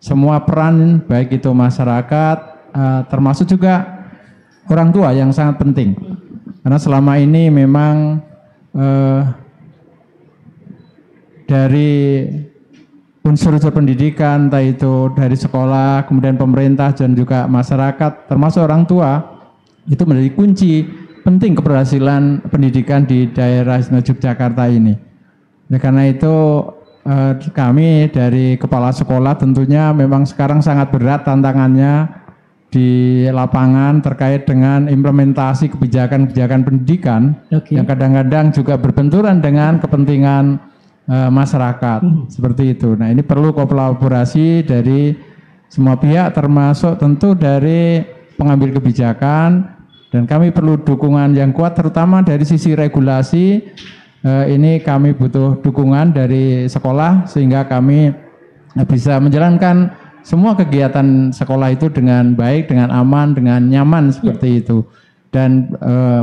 semua peran, baik itu masyarakat, termasuk juga orang tua yang sangat penting. Karena selama ini memang dari unsur-unsur pendidikan, entah itu dari sekolah, kemudian pemerintah dan juga masyarakat, termasuk orang tua, itu menjadi kunci penting keberhasilan pendidikan di daerah istimewa Yogyakarta ini. Oleh karena itu kami dari kepala sekolah tentunya memang sekarang sangat berat tantangannya di lapangan terkait dengan implementasi kebijakan-kebijakan pendidikan yang kadang-kadang juga berbenturan dengan kepentingan masyarakat, seperti itu. Nah, ini perlu kolaborasi dari semua pihak, termasuk tentu dari pengambil kebijakan, dan kami perlu dukungan yang kuat terutama dari sisi regulasi. Ini kami butuh dukungan dari sekolah sehingga kami bisa menjalankan semua kegiatan sekolah itu dengan baik, dengan aman, dengan nyaman, seperti itu. Dan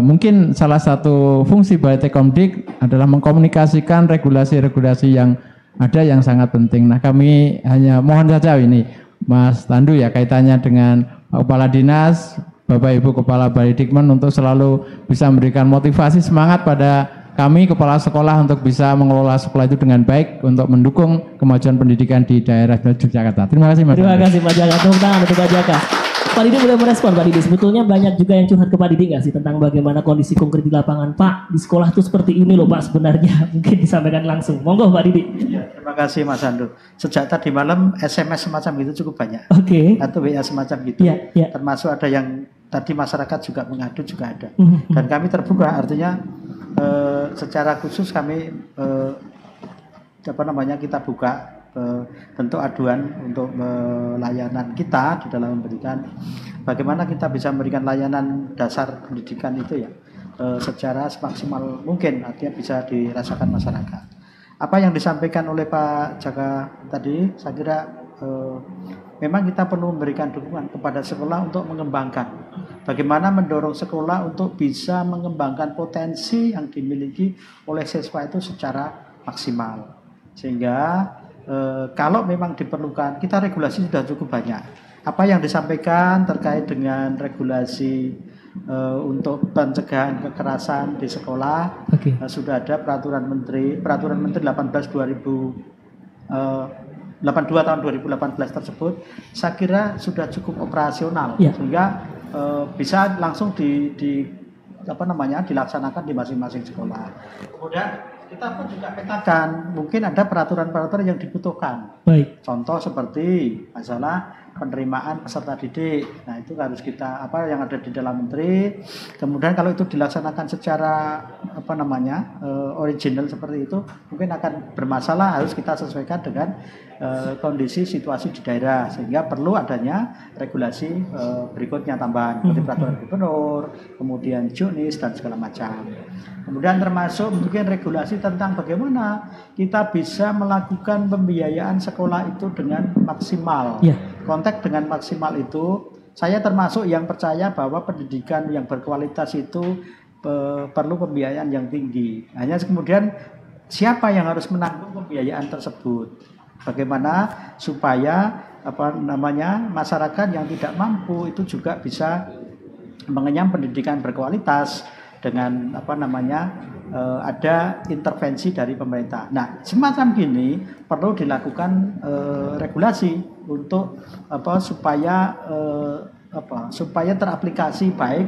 mungkin salah satu fungsi Balai Tekomdik adalah mengkomunikasikan regulasi-regulasi yang ada yang sangat penting. Nah, kami hanya mohon saja ini Mas Tandu ya, kaitannya dengan Kepala Dinas, Bapak Ibu Kepala Balai Dikmen untuk selalu bisa memberikan motivasi semangat pada kami Kepala Sekolah untuk bisa mengelola sekolah itu dengan baik untuk mendukung kemajuan pendidikan di daerah Yogyakarta. Terima kasih Mas. Terima kasih Pak Jaka. Tepuk tangan untuk Pak Jaka. Pak Didi boleh merespon Pak Didi. Sebetulnya banyak juga yang curhat ke Pak Didi nggak sih tentang bagaimana kondisi konkret di lapangan. Pak, di sekolah tuh seperti ini loh Pak sebenarnya. Mungkin disampaikan langsung. Monggo Pak Didi. Ya, terima kasih Mas Andu. Sejak tadi malam SMS semacam itu cukup banyak. Atau WA semacam itu. Termasuk ada yang tadi masyarakat juga mengadu juga ada. Dan kami terbuka, artinya secara khusus kami kita buka bentuk aduan untuk layanan kita di dalam memberikan bagaimana kita bisa memberikan layanan dasar pendidikan itu ya secara semaksimal mungkin, artinya bisa dirasakan masyarakat. Apa yang disampaikan oleh Pak Jaka tadi saya kira memang kita perlu memberikan dukungan kepada sekolah untuk mengembangkan. Bagaimana mendorong sekolah untuk bisa mengembangkan potensi yang dimiliki oleh siswa itu secara maksimal. Sehingga kalau memang diperlukan, kita regulasi sudah cukup banyak. Apa yang disampaikan terkait dengan regulasi untuk pencegahan kekerasan di sekolah, sudah ada peraturan menteri 18 82 tahun 2018 tersebut, saya kira sudah cukup operasional, sehingga bisa langsung dilaksanakan di masing-masing sekolah. Kemudian kita pun juga petakan, mungkin ada peraturan-peraturan yang dibutuhkan. Baik. Contoh seperti masalah penerimaan peserta didik. Nah, itu harus kita yang ada di dalam menteri. Kemudian kalau itu dilaksanakan secara original seperti itu, mungkin akan bermasalah, harus kita sesuaikan dengan kondisi situasi di daerah, sehingga perlu adanya regulasi berikutnya tambahan seperti peraturan gubernur, kemudian JUNIS dan segala macam. Kemudian termasuk mungkin regulasi tentang bagaimana kita bisa melakukan pembiayaan sekolah itu dengan maksimal. Konteks dengan maksimal itu, saya termasuk yang percaya bahwa pendidikan yang berkualitas itu perlu pembiayaan yang tinggi. Hanya kemudian siapa yang harus menanggung pembiayaan tersebut? Bagaimana supaya masyarakat yang tidak mampu itu juga bisa mengenyam pendidikan berkualitas dengan ada intervensi dari pemerintah. Nah, semacam gini perlu dilakukan regulasi untuk supaya teraplikasi baik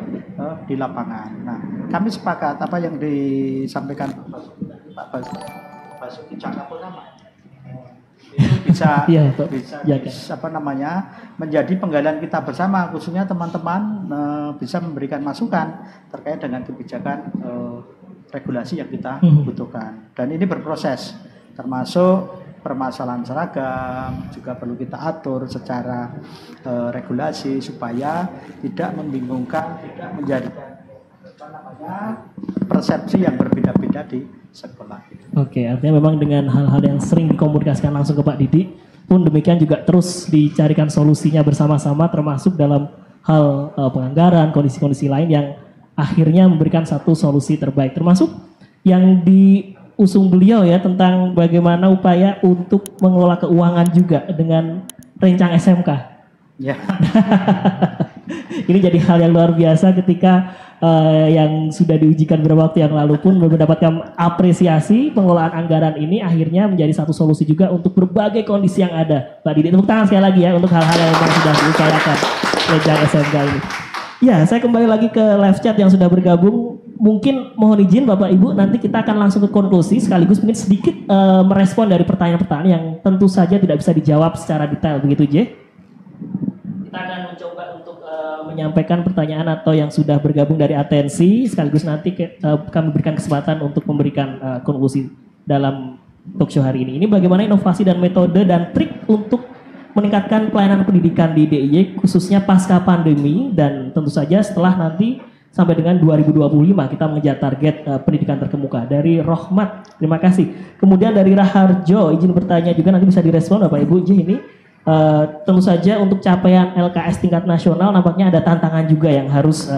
di lapangan. Nah, kami sepakat apa yang disampaikan Pak Basuki Cahayapurnama itu bisa menjadi penggalan kita bersama, khususnya teman-teman bisa memberikan masukan terkait dengan kebijakan regulasi yang kita butuhkan. Dan ini berproses, termasuk permasalahan seragam juga perlu kita atur secara regulasi supaya tidak membingungkan, tidak menjadikan persepsi yang berbeda-beda di sekolah. Oke, artinya memang dengan hal-hal yang sering dikomunikasikan langsung ke Pak Didi pun demikian juga terus dicarikan solusinya bersama-sama, termasuk dalam hal penganggaran, kondisi-kondisi lain yang akhirnya memberikan satu solusi terbaik, termasuk yang diusung beliau ya tentang bagaimana upaya untuk mengelola keuangan juga dengan rencang SMK. Ya. Ini jadi hal yang luar biasa ketika yang sudah diujikan beberapa waktu yang lalu pun mendapatkan apresiasi pengelolaan anggaran ini akhirnya menjadi satu solusi juga untuk berbagai kondisi yang ada. Pak Didi, tepuk tangan sekali lagi ya untuk hal-hal yang memang sudah diupayakan rencang SMK ini. Ya, saya kembali lagi ke live chat yang sudah bergabung. Mungkin mohon izin Bapak Ibu, nanti kita akan langsung ke konklusi sekaligus mungkin sedikit merespon dari pertanyaan-pertanyaan yang tentu saja tidak bisa dijawab secara detail, begitu J? Kita akan mencoba untuk menyampaikan pertanyaan atau yang sudah bergabung dari atensi, sekaligus nanti kami berikan kesempatan untuk memberikan konklusi dalam talk show hari ini. Ini bagaimana inovasi dan metode dan trik untuk meningkatkan pelayanan pendidikan di DIY khususnya pasca pandemi, dan tentu saja setelah nanti sampai dengan 2025 kita mengejar target pendidikan terkemuka. Dari Rohmat, terima kasih. Kemudian dari Raharjo, izin bertanya juga nanti bisa direspon Bapak Ibu. Ini tentu saja untuk capaian LKS tingkat nasional nampaknya ada tantangan juga yang harus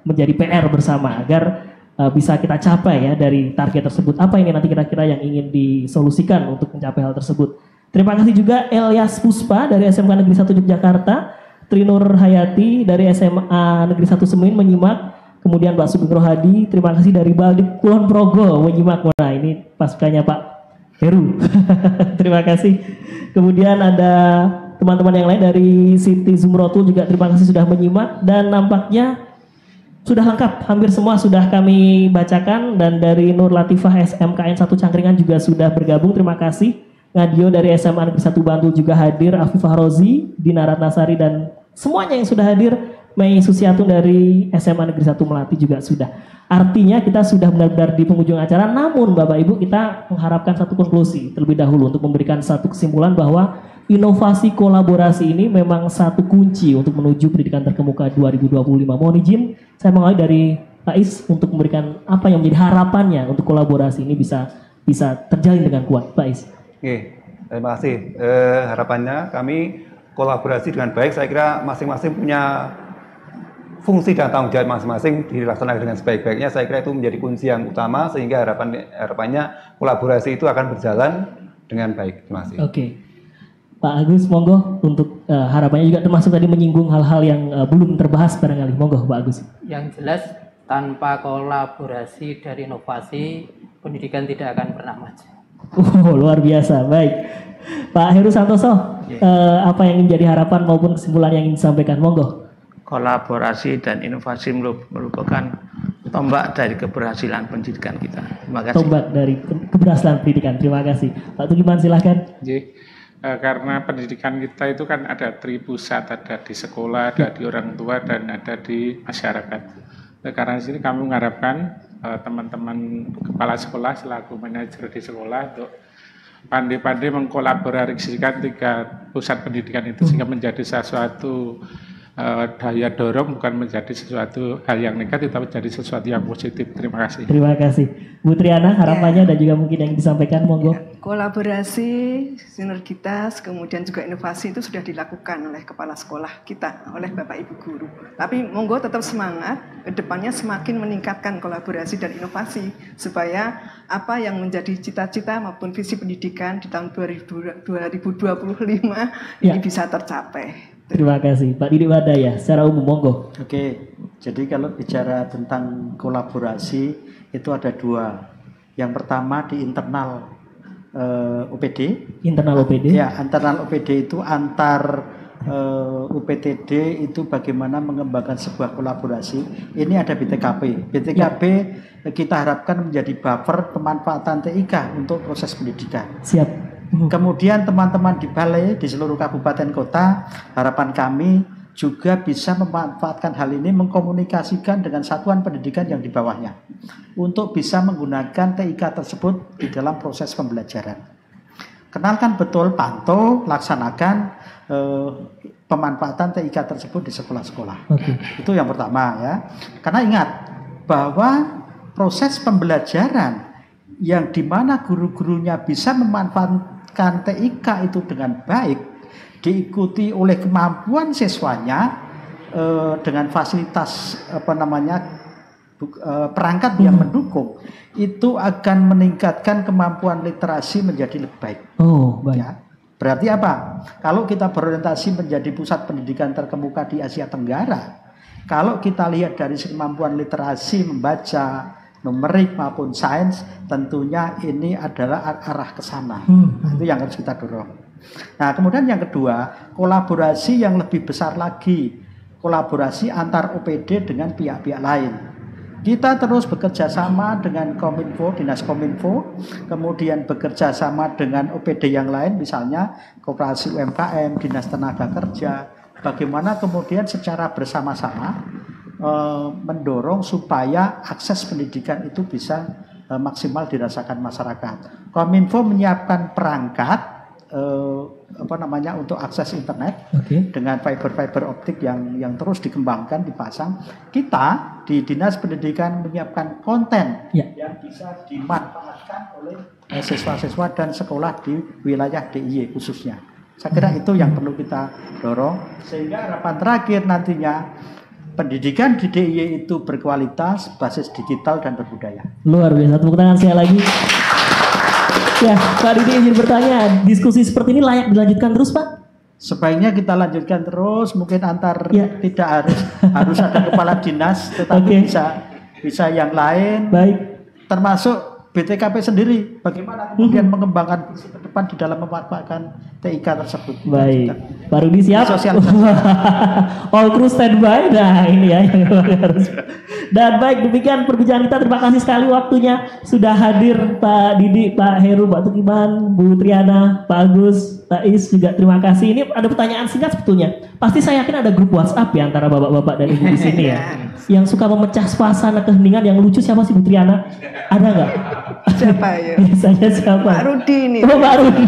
menjadi PR bersama agar bisa kita capai ya dari target tersebut. Apa ini nanti kira-kira yang ingin disolusikan untuk mencapai hal tersebut? Terima kasih juga Elias Puspa dari SMK Negeri 1 Yogyakarta, Trinur Hayati dari SMA Negeri 1 Semin menyimak, kemudian Mbak Sugeng Rohadi, terima kasih dari Baldik Kulon Progo menyimak. Nah, ini pasukannya Pak Heru. Terima kasih. Kemudian ada teman-teman yang lain dari Siti Zumrotul juga terima kasih sudah menyimak, dan nampaknya sudah lengkap, hampir semua sudah kami bacakan, dan dari Nur Latifah SMKN 1 Cangkringan juga sudah bergabung, terima kasih. Ngadio dari SMA Negeri 1 Bantul juga hadir, Afifah Rozi, Dina Ratnasari, dan semuanya yang sudah hadir. Mei Susiatun dari SMA Negeri 1 Melati juga sudah. Artinya kita sudah benar-benar di penghujung acara, namun Bapak Ibu kita mengharapkan satu konklusi terlebih dahulu untuk memberikan satu kesimpulan bahwa inovasi kolaborasi ini memang satu kunci untuk menuju pendidikan terkemuka 2025. Mohon izin saya mengawali dari Pak Is untuk memberikan apa yang menjadi harapannya untuk kolaborasi ini bisa terjalin dengan kuat, Pak Is. Oke, terima kasih. Harapannya kami kolaborasi dengan baik, saya kira masing-masing punya fungsi dan tanggung jawab masing-masing dilaksanakan dengan sebaik-baiknya. Saya kira itu menjadi kunci yang utama sehingga harapannya kolaborasi itu akan berjalan dengan baik. Terima kasih. Oke. Pak Agus, monggo untuk harapannya juga termasuk tadi menyinggung hal-hal yang belum terbahas barangkali. Monggo Pak Agus. Yang jelas tanpa kolaborasi dan inovasi, pendidikan tidak akan pernah maju. Luar biasa. Baik. Pak Heru Santoso, apa yang menjadi harapan maupun kesimpulan yang ingin disampaikan? Monggo. Kolaborasi dan inovasi merupakan tombak dari keberhasilan pendidikan kita. Terima kasih. Tombak dari keberhasilan pendidikan. Terima kasih. Pak Tugiman silahkan. Karena pendidikan kita itu kan ada tripusat, ada di sekolah, ada di orang tua, dan ada di masyarakat. Karena di sini kami mengharapkan teman-teman kepala sekolah selaku manajer di sekolah untuk pandai-pandai mengkolaborasikan 3 pusat pendidikan itu sehingga menjadi sesuatu daya dorong, bukan menjadi sesuatu hal yang negatif tapi menjadi sesuatu yang positif. Terima kasih. Terima kasih. Bu Triana, harapannya dan juga mungkin yang disampaikan, monggo. Kolaborasi, sinergitas, kemudian juga inovasi itu sudah dilakukan oleh kepala sekolah kita, oleh Bapak Ibu guru. Tapi monggo tetap semangat, kedepannya semakin meningkatkan kolaborasi dan inovasi supaya apa yang menjadi cita-cita maupun visi pendidikan di tahun 2025 ini bisa tercapai. Terima kasih. Pak Didik Wadaya, secara umum monggo. Oke, jadi kalau bicara tentang kolaborasi itu ada 2. Yang pertama di internal UPD. Internal UPD? Ya, internal UPD itu antar UPTD itu bagaimana mengembangkan sebuah kolaborasi. Ini ada BTKP. BTKP kita harapkan menjadi buffer pemanfaatan TIK untuk proses pendidikan. Siap. Kemudian teman-teman di balai di seluruh kabupaten kota, harapan kami juga bisa memanfaatkan hal ini, mengkomunikasikan dengan satuan pendidikan yang di bawahnya untuk bisa menggunakan TIK tersebut di dalam proses pembelajaran. Kenalkan betul, pantau, laksanakan pemanfaatan TIK tersebut di sekolah-sekolah. Itu yang pertama ya. Karena ingat bahwa proses pembelajaran yang dimana guru-gurunya bisa memanfaatkan TIK itu dengan baik, diikuti oleh kemampuan siswanya dengan fasilitas perangkat yang mendukung, itu akan meningkatkan kemampuan literasi menjadi lebih baik. Oh, baik. Ya. Berarti apa? Kalau kita berorientasi menjadi pusat pendidikan terkemuka di Asia Tenggara, kalau kita lihat dari kemampuan literasi membaca, numerik maupun sains, tentunya ini adalah arah ke sana. Itu yang harus kita dorong. Nah, kemudian yang kedua, kolaborasi yang lebih besar lagi, kolaborasi antar OPD dengan pihak-pihak lain. Kita terus bekerja sama dengan Kominfo, Dinas Kominfo, kemudian bekerja sama dengan OPD yang lain, misalnya Koperasi UMKM, Dinas Tenaga Kerja, bagaimana kemudian secara bersama-sama mendorong supaya akses pendidikan itu bisa maksimal dirasakan masyarakat. Kominfo menyiapkan perangkat untuk akses internet dengan fiber optik yang terus dikembangkan, dipasang. Kita di Dinas Pendidikan menyiapkan konten yang bisa dimanfaatkan oleh siswa-siswa dan sekolah di wilayah DIY khususnya. Saya kira itu yang perlu kita dorong sehingga harapan terakhir nantinya pendidikan di DIY itu berkualitas, basis digital dan berbudaya. Luar biasa, tepuk tangan sekali lagi. Ya, Pak Didi izin bertanya, diskusi seperti ini layak dilanjutkan terus, Pak? Sebaiknya kita lanjutkan terus, mungkin tidak harus ada kepala dinas, tetapi bisa yang lain. Baik. Termasuk BTKP sendiri, bagaimana kemudian mengembangkan visi ke depan di dalam memanfaatkan TIK tersebut. Baik, Pak Rudi siap? All crew standby. Nah ini ya yang harus. Dan baik, demikian perbincangan kita. Terima kasih sekali waktunya sudah hadir Pak Didi, Pak Heru, Pak Tukiman, Bu Triana, Pak Agus, Pak Is juga terima kasih. Ini ada pertanyaan singkat sebetulnya. Pasti saya yakin ada grup WhatsApp ya antara bapak-bapak dan ibu di sini ya. Yang suka memecah suasana keheningan yang lucu siapa sih Bu Triana? Ada nggak? Siapa ya? Biasanya siapa? Pak Rudi ini. Oh, Pak Rudi.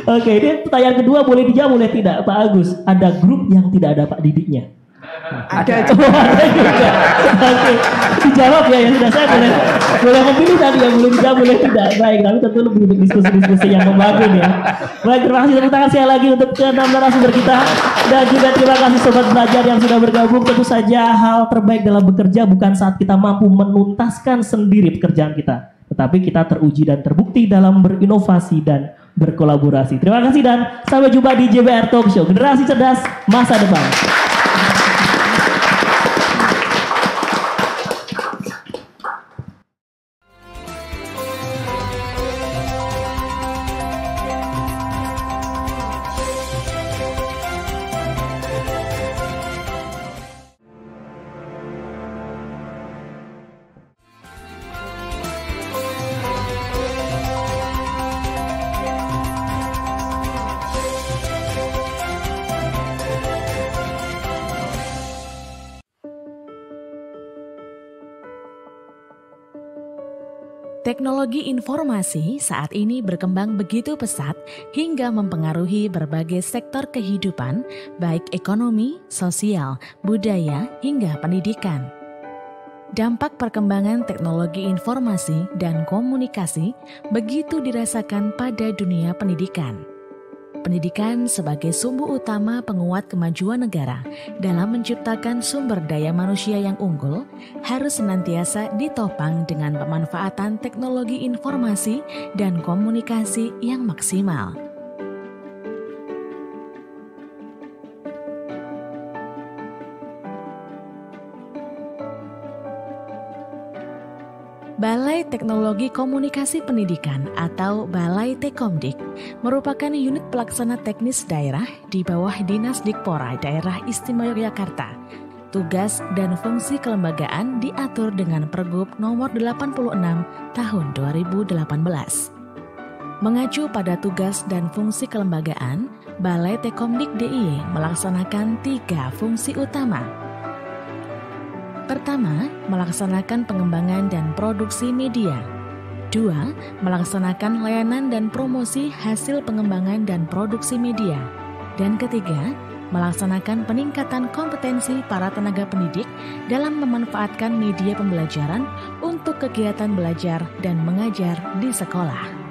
Oke, ini pertanyaan kedua boleh dijawab boleh tidak Pak Agus. Ada grup yang tidak ada Pak Didiknya? Ada Oh, ada juga. Oke, dijawab ya sudah, saya boleh memilih tadi yang boleh tidak boleh tidak. Baik, tapi tentu lebih untuk diskusi-diskusi yang membangun ya. Baik, terima kasih, tepuk tangan sekali lagi untuk ke-6 narasumber kita, dan juga terima kasih sobat belajar yang sudah bergabung. Tentu saja hal terbaik dalam bekerja bukan saat kita mampu menuntaskan sendiri pekerjaan kita, tetapi kita teruji dan terbukti dalam berinovasi dan berkolaborasi. Terima kasih dan sampai jumpa di JBR Talk Show, Generasi Cerdas Masa Depan. Teknologi informasi saat ini berkembang begitu pesat hingga mempengaruhi berbagai sektor kehidupan, baik ekonomi, sosial, budaya, hingga pendidikan. Dampak perkembangan teknologi informasi dan komunikasi begitu dirasakan pada dunia pendidikan. Pendidikan sebagai sumbu utama penguat kemajuan negara dalam menciptakan sumber daya manusia yang unggul harus senantiasa ditopang dengan pemanfaatan teknologi informasi dan komunikasi yang maksimal. Balai Teknologi Komunikasi Pendidikan atau Balai Tekomdik merupakan unit pelaksana teknis daerah di bawah Dinas Dikpora Daerah Istimewa Yogyakarta. Tugas dan fungsi kelembagaan diatur dengan Pergub nomor 86 tahun 2018. Mengacu pada tugas dan fungsi kelembagaan, Balai Tekomdik DIY melaksanakan 3 fungsi utama. Pertama, melaksanakan pengembangan dan produksi media. 2, melaksanakan layanan dan promosi hasil pengembangan dan produksi media. Dan ketiga, melaksanakan peningkatan kompetensi para tenaga pendidik dalam memanfaatkan media pembelajaran untuk kegiatan belajar dan mengajar di sekolah.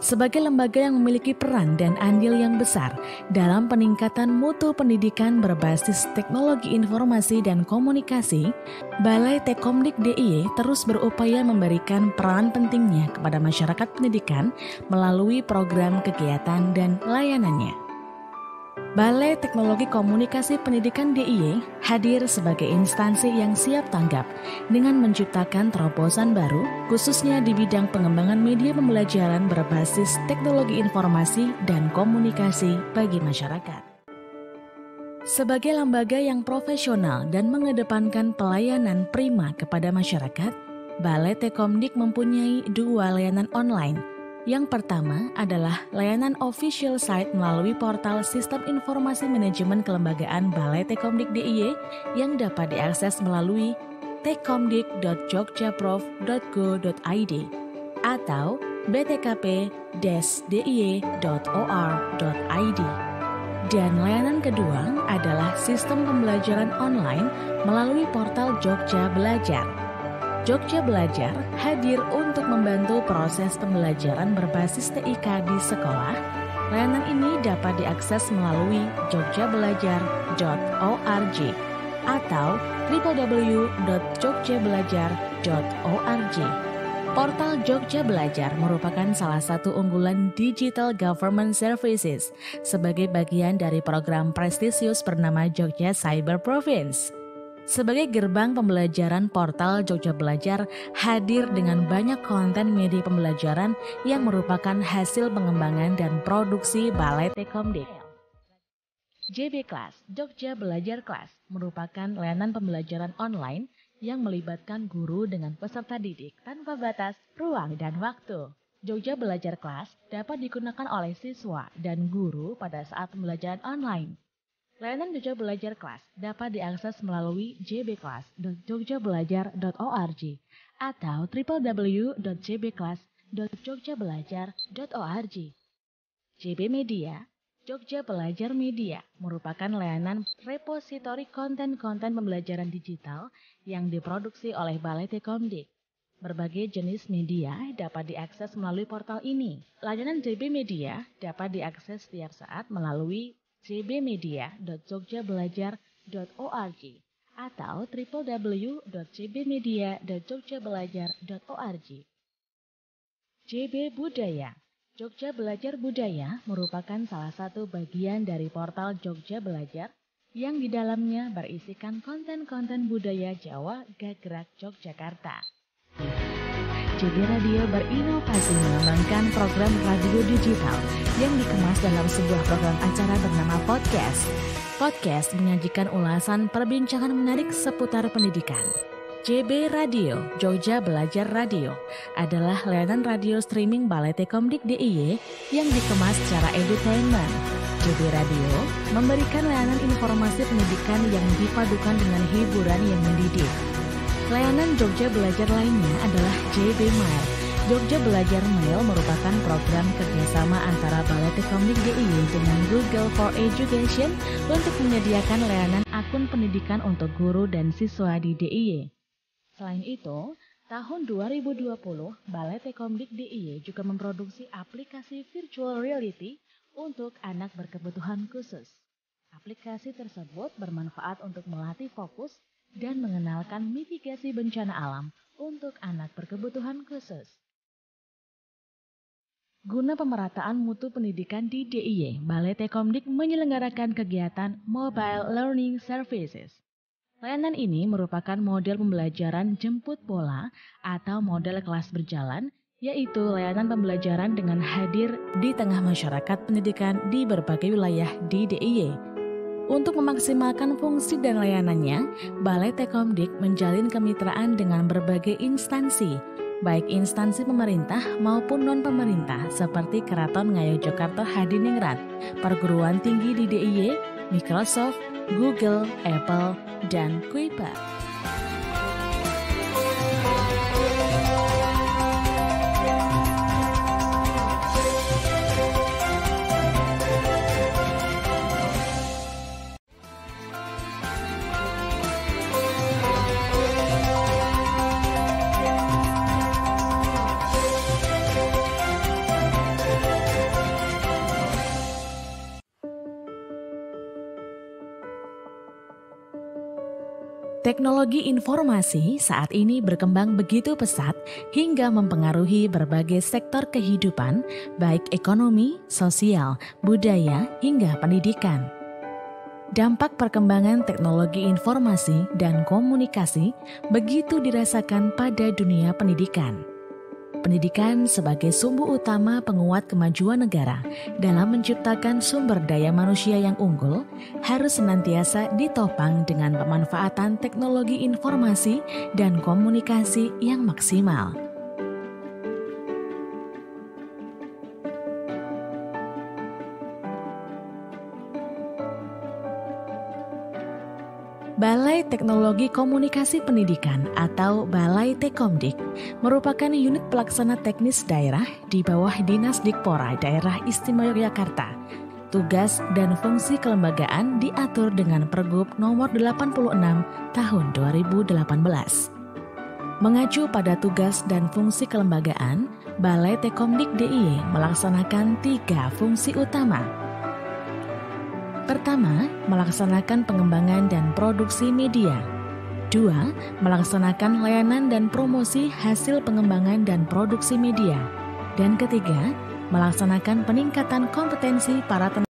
Sebagai lembaga yang memiliki peran dan andil yang besar dalam peningkatan mutu pendidikan berbasis teknologi informasi dan komunikasi, Balai Tekomdik DIY terus berupaya memberikan peran pentingnya kepada masyarakat pendidikan melalui program kegiatan dan layanannya. Balai Teknologi Komunikasi Pendidikan DIY hadir sebagai instansi yang siap tanggap dengan menciptakan terobosan baru, khususnya di bidang pengembangan media pembelajaran berbasis teknologi informasi dan komunikasi bagi masyarakat. Sebagai lembaga yang profesional dan mengedepankan pelayanan prima kepada masyarakat, Balai Tekomdik mempunyai 2 layanan online. Yang pertama adalah layanan official site melalui portal Sistem Informasi Manajemen Kelembagaan Balai Tekomdik DIY yang dapat diakses melalui tekomdik.jogjaprof.go.id atau btkp-diy.or.id. Dan layanan kedua adalah sistem pembelajaran online melalui portal Jogja Belajar. Jogja Belajar hadir untuk membantu proses pembelajaran berbasis TIK di sekolah. Layanan ini dapat diakses melalui jogjabelajar.org atau www.jogjabelajar.org. Portal Jogja Belajar merupakan salah satu unggulan Digital Government Services sebagai bagian dari program prestisius bernama Jogja Cyber Province. Sebagai gerbang pembelajaran, portal Jogja Belajar hadir dengan banyak konten media pembelajaran yang merupakan hasil pengembangan dan produksi Balai Tekomdik. JB Class, Jogja Belajar Class, merupakan layanan pembelajaran online yang melibatkan guru dengan peserta didik tanpa batas, ruang, dan waktu. Jogja Belajar Class dapat digunakan oleh siswa dan guru pada saat pembelajaran online. Layanan Jogja Belajar Class dapat diakses melalui jbclass.jogjabelajar.org atau www.jbclass.jogjabelajar.org. JB Media, Jogja Belajar Media merupakan layanan repositori konten-konten pembelajaran digital yang diproduksi oleh Balai Tekomdik. Berbagai jenis media dapat diakses melalui portal ini. Layanan JB Media dapat diakses setiap saat melalui jbmedia.jogjabelajar.org atau www.jbmedia.jogjabelajar.org. JB Budaya. Jogja Belajar Budaya merupakan salah satu bagian dari portal Jogja Belajar yang di dalamnya berisikan konten-konten budaya Jawa Gagerak Yogyakarta. JB Radio berinovasi mengembangkan program radio digital yang dikemas dalam sebuah program acara bernama podcast. Podcast menyajikan ulasan perbincangan menarik seputar pendidikan. JB Radio, Jogja Belajar Radio, adalah layanan radio streaming Balai Tekomdik DIY yang dikemas secara edutainment. JB Radio memberikan layanan informasi pendidikan yang dipadukan dengan hiburan yang mendidik. Layanan Jogja Belajar lainnya adalah JB Mail. Jogja Belajar Mail merupakan program kerjasama antara Balai Tekomdik DIY dengan Google for Education untuk menyediakan layanan akun pendidikan untuk guru dan siswa di DIY. Selain itu, tahun 2020, Balai Tekomdik DIY juga memproduksi aplikasi virtual reality untuk anak berkebutuhan khusus. Aplikasi tersebut bermanfaat untuk melatih fokus dan mengenalkan mitigasi bencana alam untuk anak berkebutuhan khusus. Guna pemerataan mutu pendidikan di DIY, Balai Tekomdik menyelenggarakan kegiatan Mobile Learning Services. Layanan ini merupakan model pembelajaran jemput bola atau model kelas berjalan, yaitu layanan pembelajaran dengan hadir di tengah masyarakat pendidikan di berbagai wilayah di DIY. Untuk memaksimalkan fungsi dan layanannya, Balai Tekomdik menjalin kemitraan dengan berbagai instansi, baik instansi pemerintah maupun non-pemerintah seperti Keraton Ngayogyakarta Hadiningrat, perguruan tinggi di DIY, Microsoft, Google, Apple, dan Kuiper. Teknologi informasi saat ini berkembang begitu pesat hingga mempengaruhi berbagai sektor kehidupan, baik ekonomi, sosial, budaya, hingga pendidikan. Dampak perkembangan teknologi informasi dan komunikasi begitu dirasakan pada dunia pendidikan. Pendidikan sebagai sumbu utama penguat kemajuan negara dalam menciptakan sumber daya manusia yang unggul harus senantiasa ditopang dengan pemanfaatan teknologi informasi dan komunikasi yang maksimal. Balai Teknologi Komunikasi Pendidikan atau Balai Tekomdik merupakan unit pelaksana teknis daerah di bawah Dinas Dikpora Daerah Istimewa Yogyakarta. Tugas dan fungsi kelembagaan diatur dengan Pergub nomor 86 tahun 2018. Mengacu pada tugas dan fungsi kelembagaan, Balai Tekomdik DIY melaksanakan 3 fungsi utama. Pertama, melaksanakan pengembangan dan produksi media. 2, melaksanakan layanan dan promosi hasil pengembangan dan produksi media. Dan ketiga, melaksanakan peningkatan kompetensi para tenaga